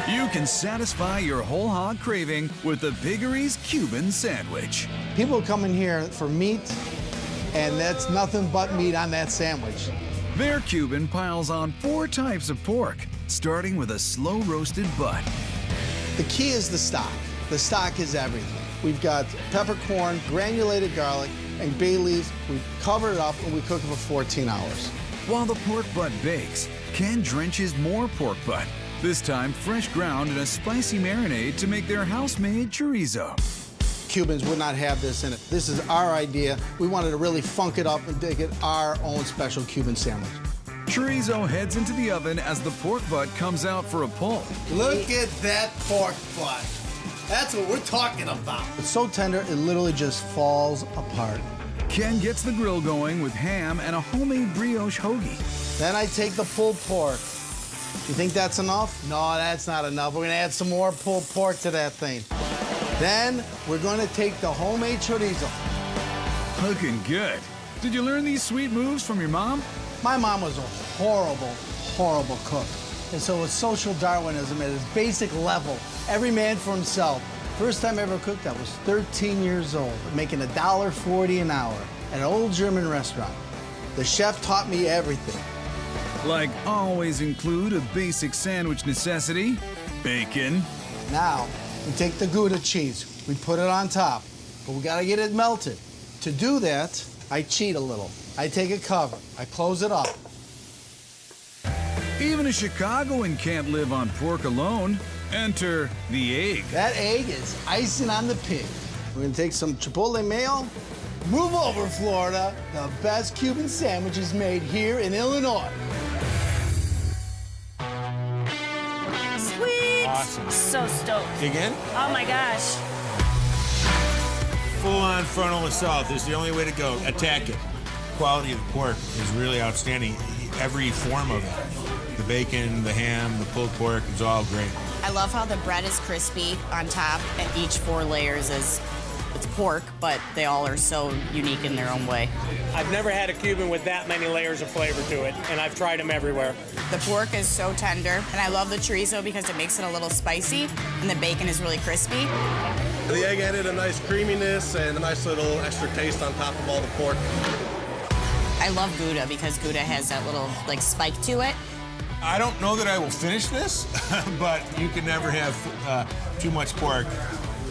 you can satisfy your whole hog craving with the Piggery's Cuban sandwich. People come in here for meat, and that's nothing but meat on that sandwich. Their Cuban piles on 4 types of pork, starting with a slow-roasted butt. The key is the stock. The stock is everything. We've got peppercorn, granulated garlic, and bay leaves. We cover it up and we cook it for 14 hours. While the pork butt bakes, Ken drenches more pork butt, this time fresh ground in a spicy marinade to make their house-made chorizo. Cubans would not have this in it. This is our idea. We wanted to really funk it up and make it our own special Cuban sandwich. Chorizo heads into the oven as the pork butt comes out for a pull. Look at that pork butt. That's what we're talking about. It's so tender, it literally just falls apart. Ken gets the grill going with ham and a homemade brioche hoagie. Then I take the pulled pork. You think that's enough? No, that's not enough. We're gonna add some more pulled pork to that thing. Then we're gonna take the homemade chorizo. Looking good. Did you learn these sweet moves from your mom? My mom was a horrible, horrible cook. And so it's social Darwinism at its basic level. Every man for himself. First time I ever cooked, I was 13 years old, making $1.40 an hour at an old German restaurant. The chef taught me everything. Like always include a basic sandwich necessity, bacon. Now, we take the Gouda cheese, we put it on top, but we gotta get it melted. To do that, I cheat a little. I take a cover, I close it up. Even a Chicagoan can't live on pork alone. Enter the egg. That egg is icing on the pig. We're gonna take some chipotle mayo. Move over, Florida. The best Cuban sandwich is made here in Illinois. Sweet. Awesome. So stoked. Dig in? Oh my gosh. Full-on frontal assault is the only way to go. Attack it. Quality of the pork is really outstanding. Every form of it. The bacon, the ham, the pulled pork, it's all great. I love how the bread is crispy on top, and each 4 layers is, it's pork, but they all are so unique in their own way. I've never had a Cuban with that many layers of flavor to it, and I've tried them everywhere. The pork is so tender, and I love the chorizo because it makes it a little spicy, and the bacon is really crispy. The egg added a nice creaminess and a nice little extra taste on top of all the pork. I love Gouda because Gouda has that little, like, spike to it. I don't know that I will finish this, but you can never have too much pork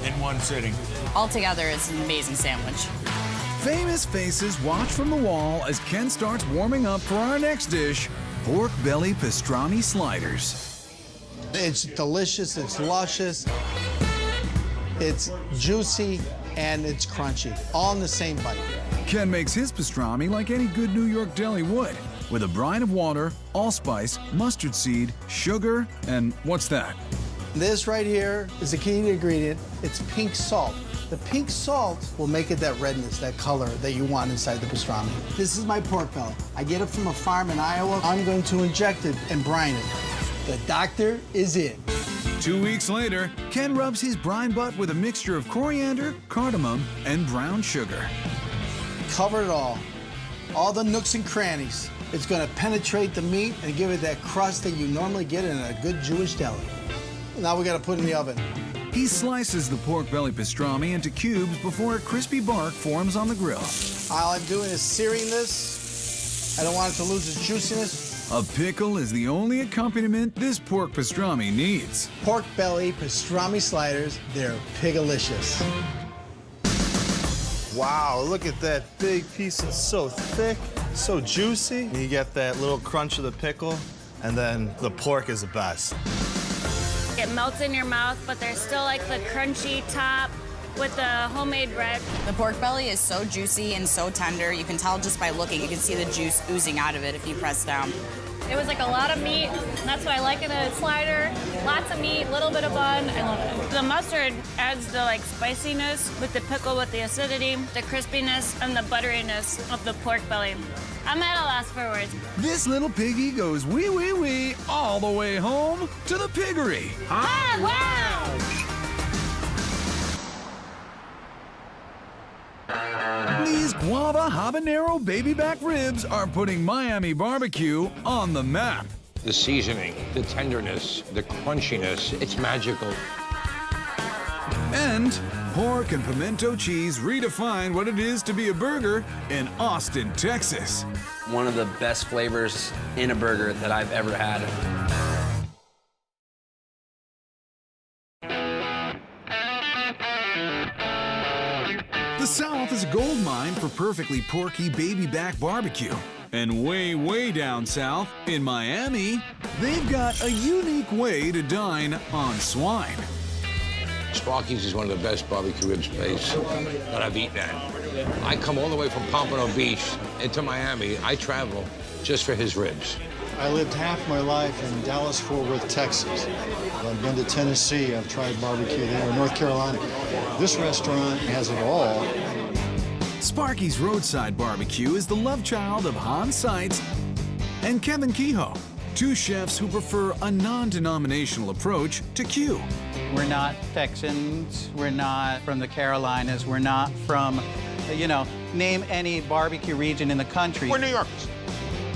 in one sitting. Altogether, it's an amazing sandwich. Famous faces watch from the wall as Ken starts warming up for our next dish, pork belly pastrami sliders. It's delicious, it's luscious, it's juicy, and it's crunchy, all in the same bite. Ken makes his pastrami like any good New York deli would, with a brine of water, allspice, mustard seed, sugar, and what's that? This right here is the key ingredient. It's pink salt. The pink salt will make it that redness, that color that you want inside the pastrami. This is my pork belly. I get it from a farm in Iowa. I'm going to inject it and brine it. The doctor is in. 2 weeks later, Ken rubs his brine butt with a mixture of coriander, cardamom, and brown sugar. Cover it all the nooks and crannies. It's gonna penetrate the meat and give it that crust that you normally get in a good Jewish deli. Now we gotta put it in the oven. He slices the pork belly pastrami into cubes before a crispy bark forms on the grill. All I'm doing is searing this. I don't want it to lose its juiciness. A pickle is the only accompaniment this pork pastrami needs. Pork belly pastrami sliders, they're pigalicious. Wow, look at that big piece. It's so thick, so juicy. You get that little crunch of the pickle, and then the pork is the best. It melts in your mouth, but there's still like the crunchy top with the homemade bread. The pork belly is so juicy and so tender. You can tell just by looking. You can see the juice oozing out of it if you press down. It was like a lot of meat. That's what I like in a slider. Lots of meat, little bit of bun. I love it. The mustard adds the like spiciness with the pickle, with the acidity, the crispiness, and the butteriness of the pork belly. I'm at a loss for words. This little piggy goes wee wee wee all the way home to the piggery. Ah, wow! These Guava habanero baby back ribs are putting Miami barbecue on the map. The seasoning, the tenderness, the crunchiness, it's magical. And pork and pimento cheese redefine what it is to be a burger in Austin, Texas. One of the best flavors in a burger that I've ever had. The South is a gold mine for perfectly porky baby back barbecue. And way, way down south, in Miami, they've got a unique way to dine on swine. Sparky's is one of the best barbecue ribs place that I've eaten at. I come all the way from Pompano Beach into Miami. I travel just for his ribs. I lived half my life in Dallas-Fort Worth, Texas. I've been to Tennessee. I've tried barbecue there, North Carolina. This restaurant has it all. Sparky's Roadside Barbecue is the love child of Hans Seitz and Kevin Kehoe, two chefs who prefer a non-denominational approach to Q. We're not Texans, we're not from the Carolinas, we're not from, name any barbecue region in the country. We're New Yorkers.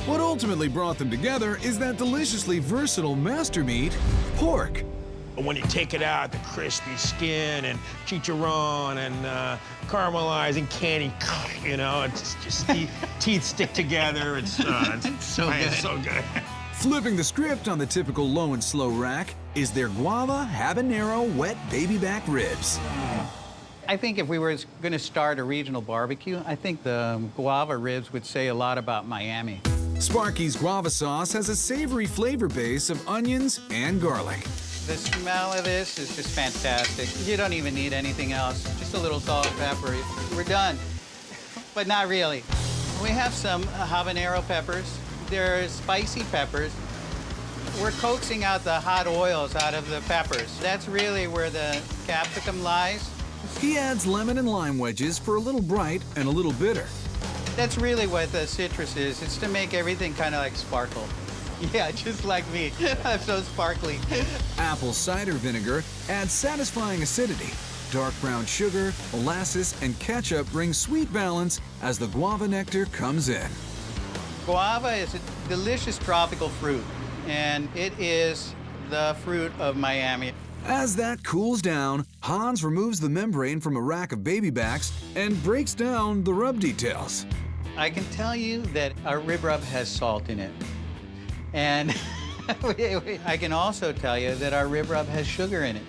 What ultimately brought them together is that deliciously versatile master meat, pork. When you take it out, the crispy skin and chicharron and caramelized and candy, it's just teeth stick together. It's so good. It's so good. Flipping the script on the typical low and slow rack is their Guava habanero wet baby back ribs. I think if we were going to start a regional barbecue, I think the Guava ribs would say a lot about Miami. Sparky's Guava sauce has a savory flavor base of onions and garlic. The smell of this is just fantastic. You don't even need anything else. Just a little salt and pepper. We're done. But not really. We have some habanero peppers. They're spicy peppers. We're coaxing out the hot oils out of the peppers. That's really where the capsicum lies. He adds lemon and lime wedges for a little bright and a little bitter. That's really what the citrus is. It's to make everything kind of like sparkle. Yeah, just like me. I'm so sparkly. Apple cider vinegar adds satisfying acidity. Dark brown sugar, molasses, and ketchup bring sweet balance as the guava nectar comes in. Guava is a delicious tropical fruit, and it is the fruit of Miami. As that cools down, Hans removes the membrane from a rack of baby backs and breaks down the rub details. I can tell you that our rib rub has salt in it. And I can also tell you that our rib rub has sugar in it.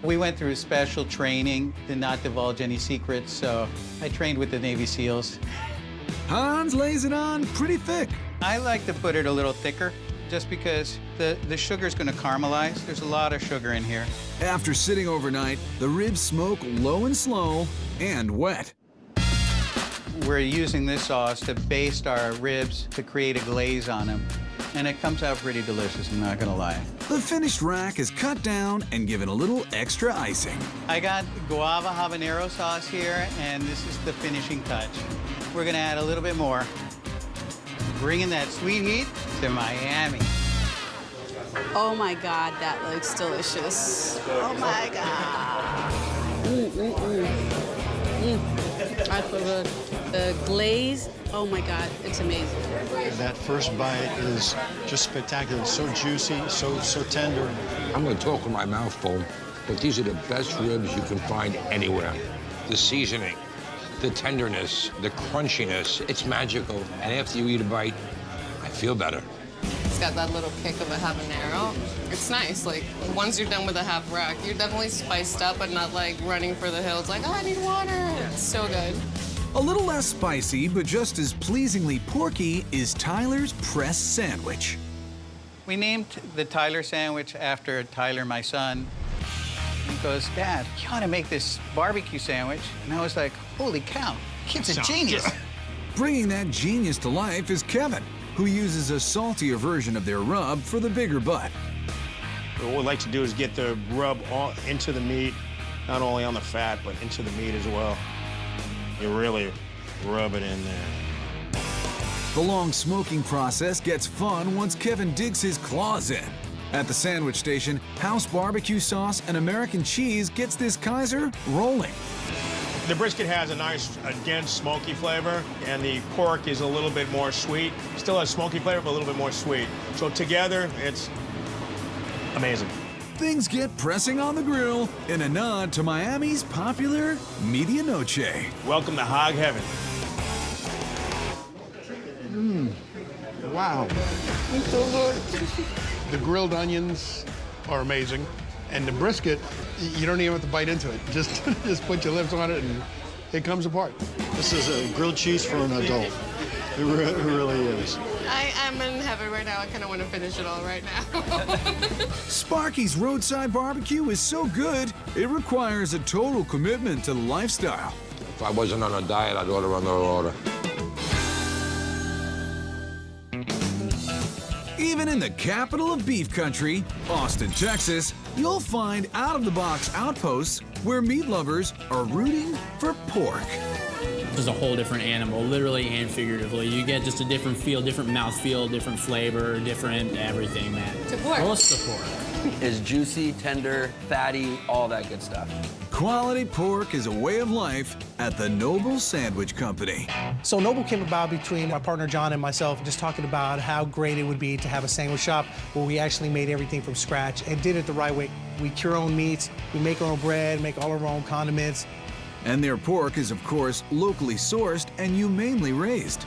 We went through special training to not divulge any secrets, so I trained with the Navy SEALs. Hans lays it on pretty thick. I like to put it a little thicker just because the sugar's going to caramelize. There's a lot of sugar in here. After sitting overnight, the ribs smoke low and slow and wet. We're using this sauce to baste our ribs to create a glaze on them. And it comes out pretty delicious, I'm not gonna lie. The finished rack is cut down and given a little extra icing. I got Guava habanero sauce here, and this is the finishing touch. We're gonna add a little bit more, bringing that sweet heat to Miami. Oh my God, that looks delicious. Oh my God. That's so good. The glaze, oh my God, it's amazing. That first bite is just spectacular. It's so juicy, so tender. I'm gonna talk with my mouth full, but these are the best ribs you can find anywhere. The seasoning, the tenderness, the crunchiness, it's magical. And after you eat a bite, I feel better. It's got that little kick of a habanero. It's nice, like, once you're done with a half rack, you're definitely spiced up, but not like running for the hills, like, oh, I need water. It's so good. A little less spicy, but just as pleasingly porky, is Tyler's pressed sandwich. We named the Tyler sandwich after Tyler, my son. He goes, Dad, you ought to make this barbecue sandwich. And I was like, holy cow, kid's a genius. Bringing that genius to life is Kevin, who uses a saltier version of their rub for the bigger butt. What we like to do is get the rub into the meat, not only on the fat, but into the meat as well. You really rub it in there. The long smoking process gets fun once Kevin digs his claws in. At the sandwich station, house barbecue sauce and American cheese gets this Kaiser rolling. The brisket has a nice, dense, smoky flavor, and the pork is a little bit more sweet. Still has smoky flavor, but a little bit more sweet. So together, it's amazing. Things get pressing on the grill in a nod to Miami's popular medianoche. Welcome to Hog Heaven. Wow. It's so good. The grilled onions are amazing. And the brisket, you don't even have to bite into it. Just put your lips on it and it comes apart. This is a grilled cheese for an adult. It really is. I'm in heaven right now. I kind of want to finish it all right now. Sparky's Roadside Barbecue is so good, it requires a total commitment to the lifestyle. If I wasn't on a diet, I'd order another order. Even in the capital of beef country, Austin, Texas, you'll find out-of-the-box outposts where meat lovers are rooting for pork. Just a whole different animal, literally and figuratively. You get just a different feel, different mouthfeel, different flavor, different everything, man. To pork. Roast the pork. Is juicy, tender, fatty, all that good stuff. Quality pork is a way of life at the Noble Sandwich Company. So Noble came about between my partner John and myself, just talking about how great it would be to have a sandwich shop where we actually made everything from scratch and did it the right way. We cure our own meats, we make our own bread, make all our own condiments. And their pork is, of course, locally sourced and humanely raised.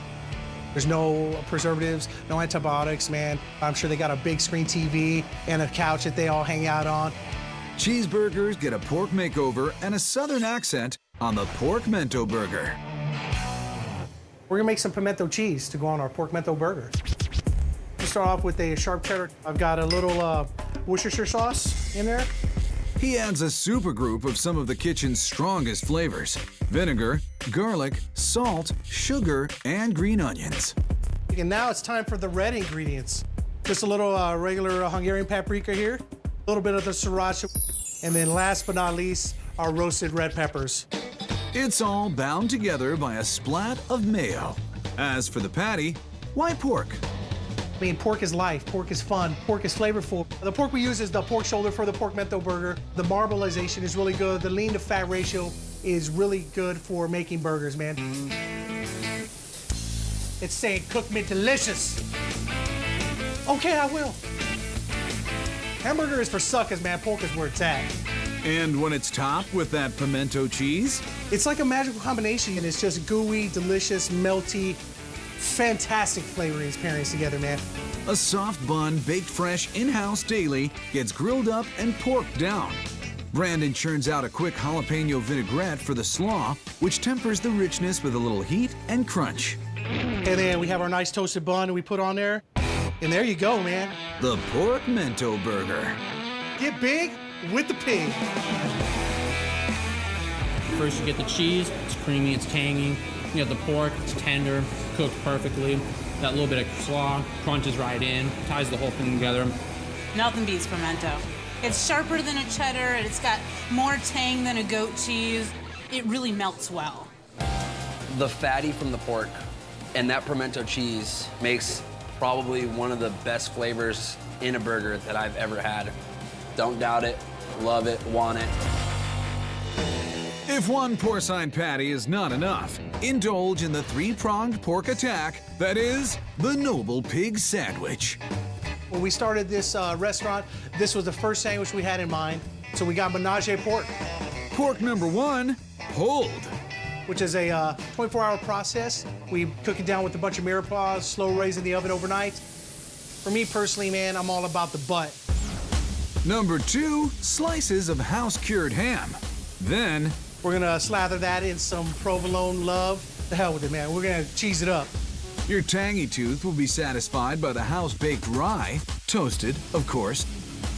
There's no preservatives, no antibiotics, man. I'm sure they got a big screen TV and a couch that they all hang out on. Cheeseburgers get a pork makeover and a southern accent on the pork mento burger. We're gonna make some pimento cheese to go on our pork mento burger. We start off with a sharp cheddar. I've got a little Worcestershire sauce in there. He adds a supergroup of some of the kitchen's strongest flavors: vinegar, garlic, salt, sugar, and green onions. And now it's time for the red ingredients. Just a little regular Hungarian paprika here, a little bit of the sriracha, and then last but not least, our roasted red peppers. It's all bound together by a splat of mayo. As for the patty, why pork? I mean, pork is life, pork is fun, pork is flavorful. The pork we use is the pork shoulder for the pork mento burger. The marbleization is really good. The lean to fat ratio is really good for making burgers, man. It's saying cook me delicious. Okay, I will. Hamburger is for suckers, man. Pork is where it's at. And when it's topped with that pimento cheese? It's like a magical combination, and it's just gooey, delicious, melty, fantastic flavor experience together, man. A soft bun baked fresh in-house daily gets grilled up and porked down. Brandon churns out a quick jalapeno vinaigrette for the slaw, which tempers the richness with a little heat and crunch. And then we have our nice toasted bun we put on there. And there you go, man. The pork mento burger. Get big with the pig. First you get the cheese, it's creamy, it's tangy. You have the pork, it's tender, cooked perfectly. That little bit of slaw crunches right in, ties the whole thing together. Nothing beats pimento. It's sharper than a cheddar, and it's got more tang than a goat cheese. It really melts well. The fatty from the pork and that pimento cheese makes probably one of the best flavors in a burger that I've ever had. Don't doubt it, love it, want it. If one porcine patty is not enough, indulge in the three-pronged pork attack that is the Noble Pig Sandwich. When we started this restaurant, this was the first sandwich we had in mind. So we got menage a pork. Pork number one, pulled. Which is a 24-hour process. We cook it down with a bunch of mirepoix, slow raise in the oven overnight. For me personally, man, I'm all about the butt. Number two, slices of house-cured ham. Then, we're gonna slather that in some provolone love. The hell with it, man. We're gonna cheese it up. Your tangy tooth will be satisfied by the house-baked rye, toasted, of course.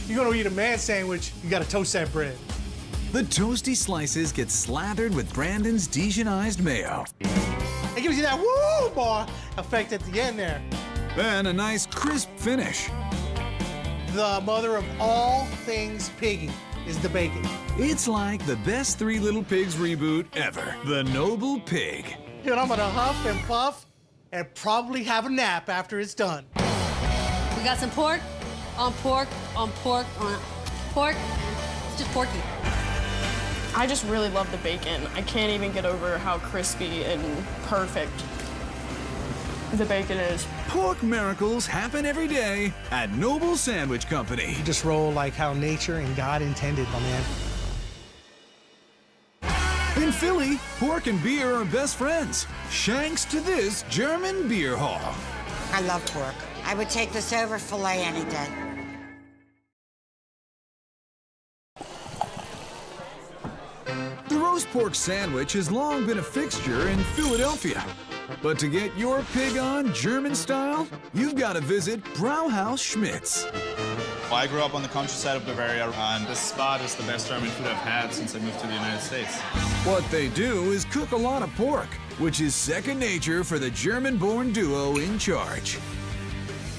You're gonna eat a man sandwich, you gotta toast that bread. The toasty slices get slathered with Brandon's Dijonized mayo. It gives you that woo bar effect at the end there. Then a nice crisp finish. The mother of all things piggy is the bacon. It's like the best Three Little Pigs reboot ever. The Noble Pig. Dude, I'm gonna huff and puff and probably have a nap after it's done. We got some pork on pork on pork on pork. It's just porky. I just really love the bacon. I can't even get over how crispy and perfect the bacon is. Pork miracles happen every day at Noble Sandwich Company. You just roll like how nature and God intended, my man. In Philly, pork and beer are best friends. Shanks to this German beer hall. I love pork. I would take this over filet any day. The roast pork sandwich has long been a fixture in Philadelphia. But to get your pig on German style, you've got to visit Brauhaus Schmitz. Well, I grew up on the countryside of Bavaria, and this spot is the best German food I've had since I moved to the United States. What they do is cook a lot of pork, which is second nature for the German-born duo in charge.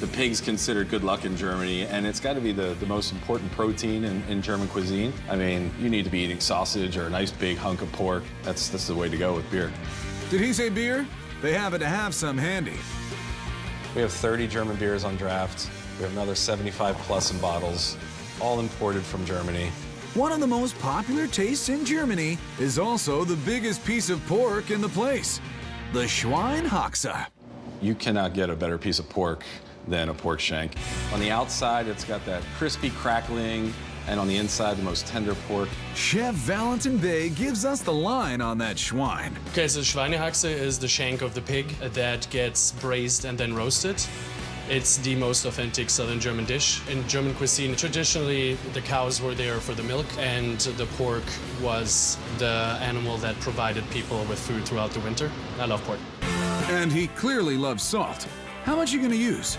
The pig's considered good luck in Germany, and it's got to be the most important protein in German cuisine. I mean, you need to be eating sausage or a nice big hunk of pork. That's the way to go with beer. Did he say beer? They happen to have some handy. We have 30 German beers on draft. We have another 75 plus in bottles, all imported from Germany. One of the most popular tastes in Germany is also the biggest piece of pork in the place, the Schweinehaxe. You cannot get a better piece of pork than a pork shank. On the outside, it's got that crispy crackling, and on the inside, the most tender pork. Chef Valentin Bay gives us the line on that Schwein. Okay, so Schweinehaxe is the shank of the pig that gets braised and then roasted. It's the most authentic southern German dish. In German cuisine, traditionally, the cows were there for the milk, and the pork was the animal that provided people with food throughout the winter. I love pork. And he clearly loves salt. How much are you gonna use?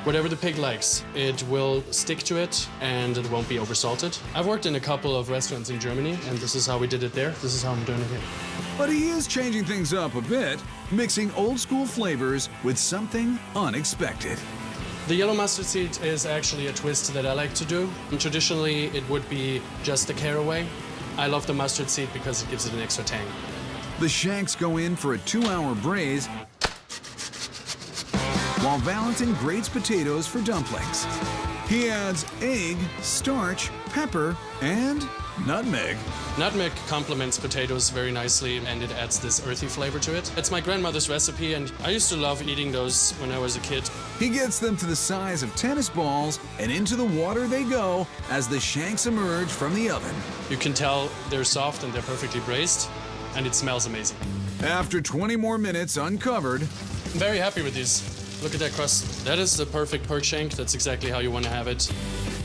Whatever the pig likes, it will stick to it and it won't be oversalted. I've worked in a couple of restaurants in Germany, and this is how we did it there. This is how I'm doing it here. But he is changing things up a bit, mixing old school flavors with something unexpected. The yellow mustard seed is actually a twist that I like to do. And traditionally, it would be just the caraway. I love the mustard seed because it gives it an extra tang. The shanks go in for a 2-hour braise, while Valentin grates potatoes for dumplings. He adds egg, starch, pepper, and nutmeg. Nutmeg complements potatoes very nicely, and it adds this earthy flavor to it. It's my grandmother's recipe, and I used to love eating those when I was a kid. He gets them to the size of tennis balls, and into the water they go as the shanks emerge from the oven. You can tell they're soft and they're perfectly braised, and it smells amazing. After 20 more minutes uncovered, I'm very happy with these. Look at that crust. That is the perfect pork shank. That's exactly how you want to have it.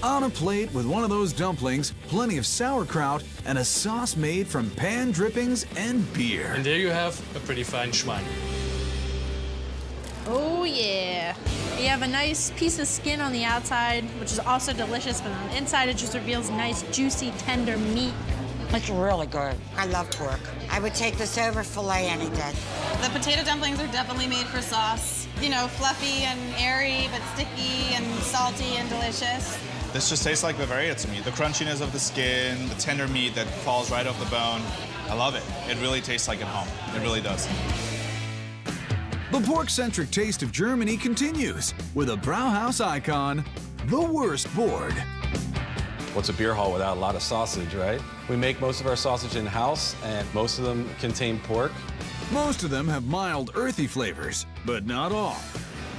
On a plate with one of those dumplings, plenty of sauerkraut, and a sauce made from pan drippings and beer. And there you have a pretty fine Schwein. Oh yeah. You have a nice piece of skin on the outside, which is also delicious, but on the inside it just reveals nice, juicy, tender meat. It's really good. I love pork. I would take this over filet any day. The potato dumplings are definitely made for sauce. You know, fluffy and airy, but sticky and salty and delicious. This just tastes like Bavaria to me. The crunchiness of the skin, the tender meat that falls right off the bone. I love it. It really tastes like at home. It really does. The pork-centric taste of Germany continues with a Brauhaus icon, the Wurstboard. What's a beer hall without a lot of sausage, right? We make most of our sausage in-house, and most of them contain pork. Most of them have mild, earthy flavors, but not all.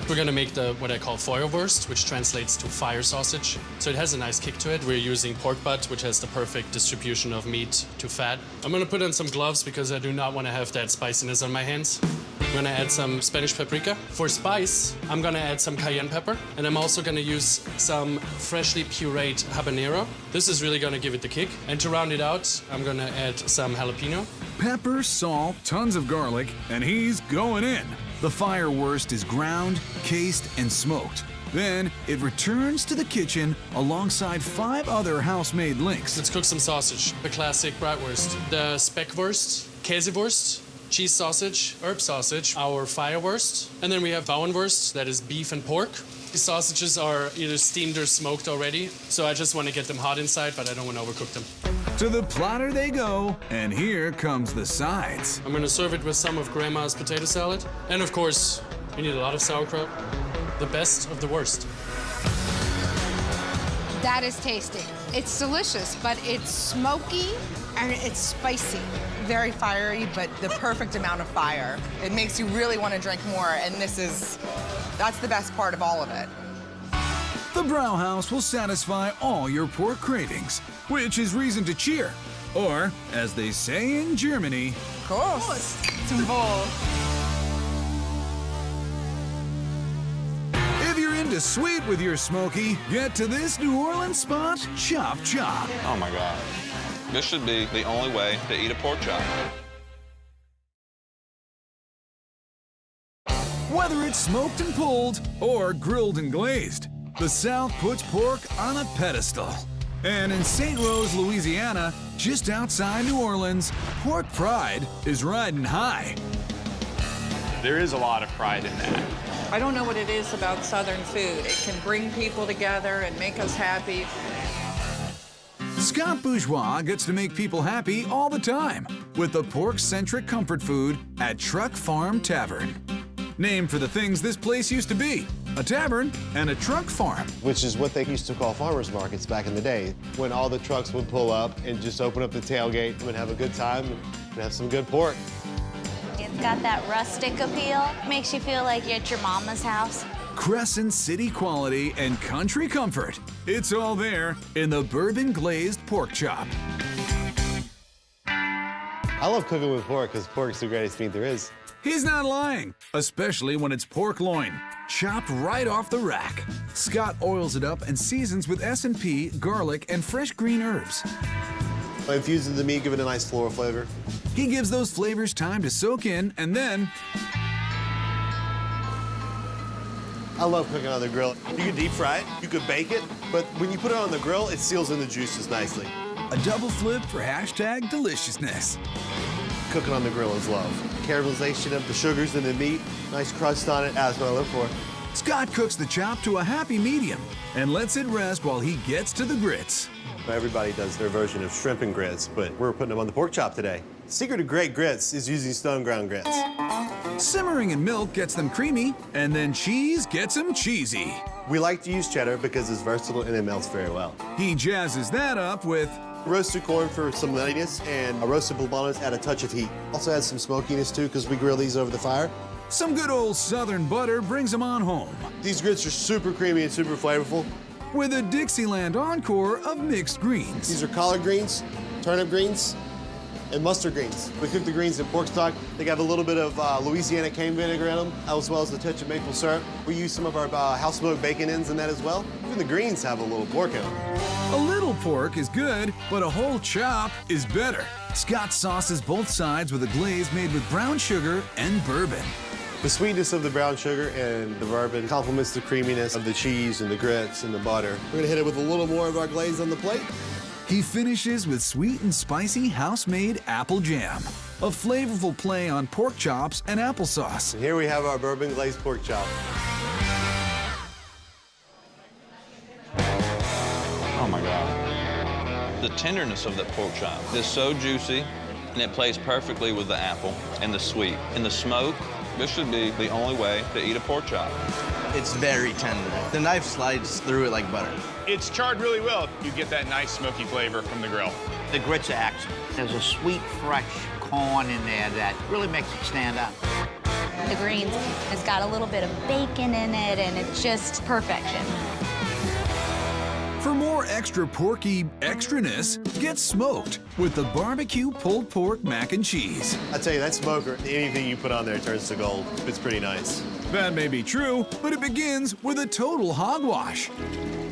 We're gonna make what I call Feuerwurst, which translates to fire sausage. So it has a nice kick to it. We're using pork butt, which has the perfect distribution of meat to fat. I'm gonna put on some gloves because I do not want to have that spiciness on my hands. I'm gonna add some Spanish paprika. For spice, I'm gonna add some cayenne pepper, and I'm also gonna use some freshly pureed habanero. This is really gonna give it the kick. And to round it out, I'm gonna add some jalapeno. Pepper, salt, tons of garlic, and he's going in. The firewurst is ground, cased, and smoked. Then it returns to the kitchen alongside 5 other house-made links. Let's cook some sausage. The classic bratwurst, the speckwurst, käsewurst, cheese sausage, herb sausage, our firewurst, and then we have Bauernwurst, that is beef and pork. These sausages are either steamed or smoked already, so I just want to get them hot inside, but I don't want to overcook them. To the platter they go, and here comes the sides. I'm gonna serve it with some of Grandma's potato salad, and of course, we need a lot of sauerkraut. The best of the worst. That is tasty. It's delicious, but it's smoky and it's spicy. Very fiery, but the perfect amount of fire. It makes you really want to drink more, and that's the best part of all of it. The Brauhaus will satisfy all your pork cravings, which is reason to cheer. Or, as they say in Germany, Prost zum Wohl. If you're into sweet with your smoky, get to this New Orleans spot, Chop Chop. Oh my God. This should be the only way to eat a pork chop. Whether it's smoked and pulled or grilled and glazed, the South puts pork on a pedestal. And in St. Rose, Louisiana, just outside New Orleans, pork pride is riding high. There is a lot of pride in that. I don't know what it is about Southern food. It can bring people together and make us happy. Scott Bourgeois gets to make people happy all the time with the pork-centric comfort food at Truck Farm Tavern. Named for the things this place used to be, a tavern and a truck farm. Which is what they used to call farmers markets back in the day, when all the trucks would pull up and just open up the tailgate and have a good time and have some good pork. It's got that rustic appeal. Makes you feel like you're at your mama's house. Crescent City quality and country comfort. It's all there in the bourbon glazed pork chop. I love cooking with pork because pork's the greatest meat there is. He's not lying, especially when it's pork loin, chopped right off the rack. Scott oils it up and seasons with S&P, garlic, and fresh green herbs. I infuse the meat, give it a nice floral flavor. He gives those flavors time to soak in, and then I love cooking on the grill. You can deep fry it, you could bake it, but when you put it on the grill, it seals in the juices nicely. a double flip for hashtag deliciousness. Cooking on the grill is love. Caramelization of the sugars in the meat, nice crust on it, that's what I live for. Scott cooks the chop to a happy medium and lets it rest while he gets to the grits. Everybody does their version of shrimp and grits, but we're putting them on the pork chop today. The secret of great grits is using stone ground grits. Simmering in milk gets them creamy, and then cheese gets them cheesy. We like to use cheddar because it's versatile and it melts very well. He jazzes that up with roasted corn for some nuttiness and a roasted poblanos add a touch of heat. Also adds some smokiness too because we grill these over the fire. Some good old southern butter brings them on home. These grits are super creamy and super flavorful. With a Dixieland encore of mixed greens. These are collard greens, turnip greens, and mustard greens. We cook the greens in pork stock. They have a little bit of Louisiana cane vinegar in them, as well as a touch of maple syrup. We use some of our house-smoked bacon ends in that as well. Even the greens have a little pork in them. A little pork is good, but a whole chop is better. Scott sauces both sides with a glaze made with brown sugar and bourbon. The sweetness of the brown sugar and the bourbon complements the creaminess of the cheese and the grits and the butter. We're gonna hit it with a little more of our glaze on the plate. He finishes with sweet and spicy house-made apple jam, a flavorful play on pork chops and applesauce. And here we have our bourbon glazed pork chop. Oh my God. The tenderness of that pork chop is so juicy, and it plays perfectly with the apple and the sweet. And the smoke, this should be the only way to eat a pork chop. It's very tender. The knife slides through it like butter. It's charred really well. You get that nice smoky flavor from the grill. The grits are excellent. There's a sweet, fresh corn in there that really makes it stand out. The greens, it's got a little bit of bacon in it, and it's just perfection. For more extra porky extraness, get smoked with the barbecue pulled pork mac and cheese. I tell you, that smoker, anything you put on there turns to gold. It's pretty nice. That may be true, but it begins with a total hogwash.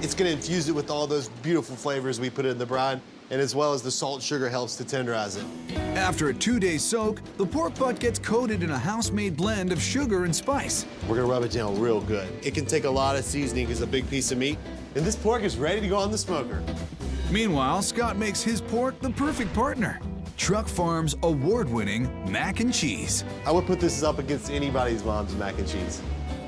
It's gonna infuse it with all those beautiful flavors we put in the brine, and as well as the salt sugar helps to tenderize it. After a 2-day soak, the pork butt gets coated in a house-made blend of sugar and spice. We're gonna rub it down real good. It can take a lot of seasoning because it's a big piece of meat, and this pork is ready to go on the smoker. Meanwhile, Scott makes his pork the perfect partner. Truck Farm's award-winning mac and cheese. I would put this up against anybody's mom's mac and cheese.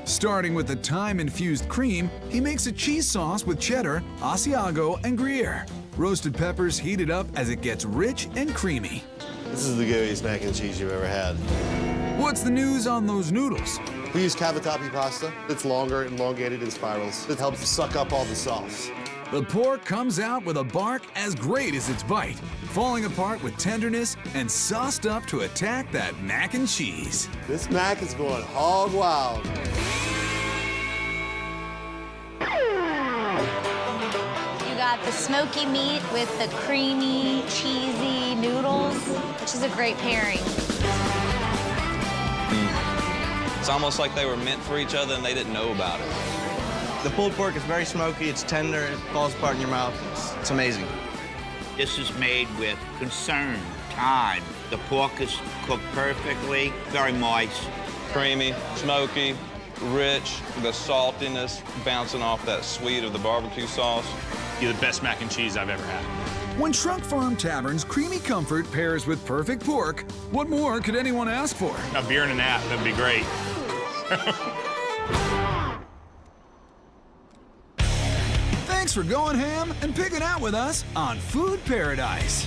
Starting with the thyme-infused cream, he makes a cheese sauce with cheddar, Asiago, and Gruyere. Roasted peppers heated up as it gets rich and creamy. This is the gooeyest mac and cheese you've ever had. What's the news on those noodles? We use cavatappi pasta. It's longer, elongated in spirals. It helps suck up all the sauce. The pork comes out with a bark as great as its bite, falling apart with tenderness and sauced up to attack that mac and cheese. This mac is going hog wild. You got the smoky meat with the creamy, cheesy noodles, which is a great pairing. It's almost like they were meant for each other and they didn't know about it. The pulled pork is very smoky, it's tender, it falls apart in your mouth. It's amazing. This is made with concern, time. The pork is cooked perfectly, very moist. Creamy, smoky, rich, the saltiness bouncing off that sweet of the barbecue sauce. You're the best mac and cheese I've ever had. When Truck Farm Tavern's creamy comfort pairs with perfect pork, what more could anyone ask for? A beer and a nap, that'd be great. Thanks for going ham and picking out with us on Food Paradise.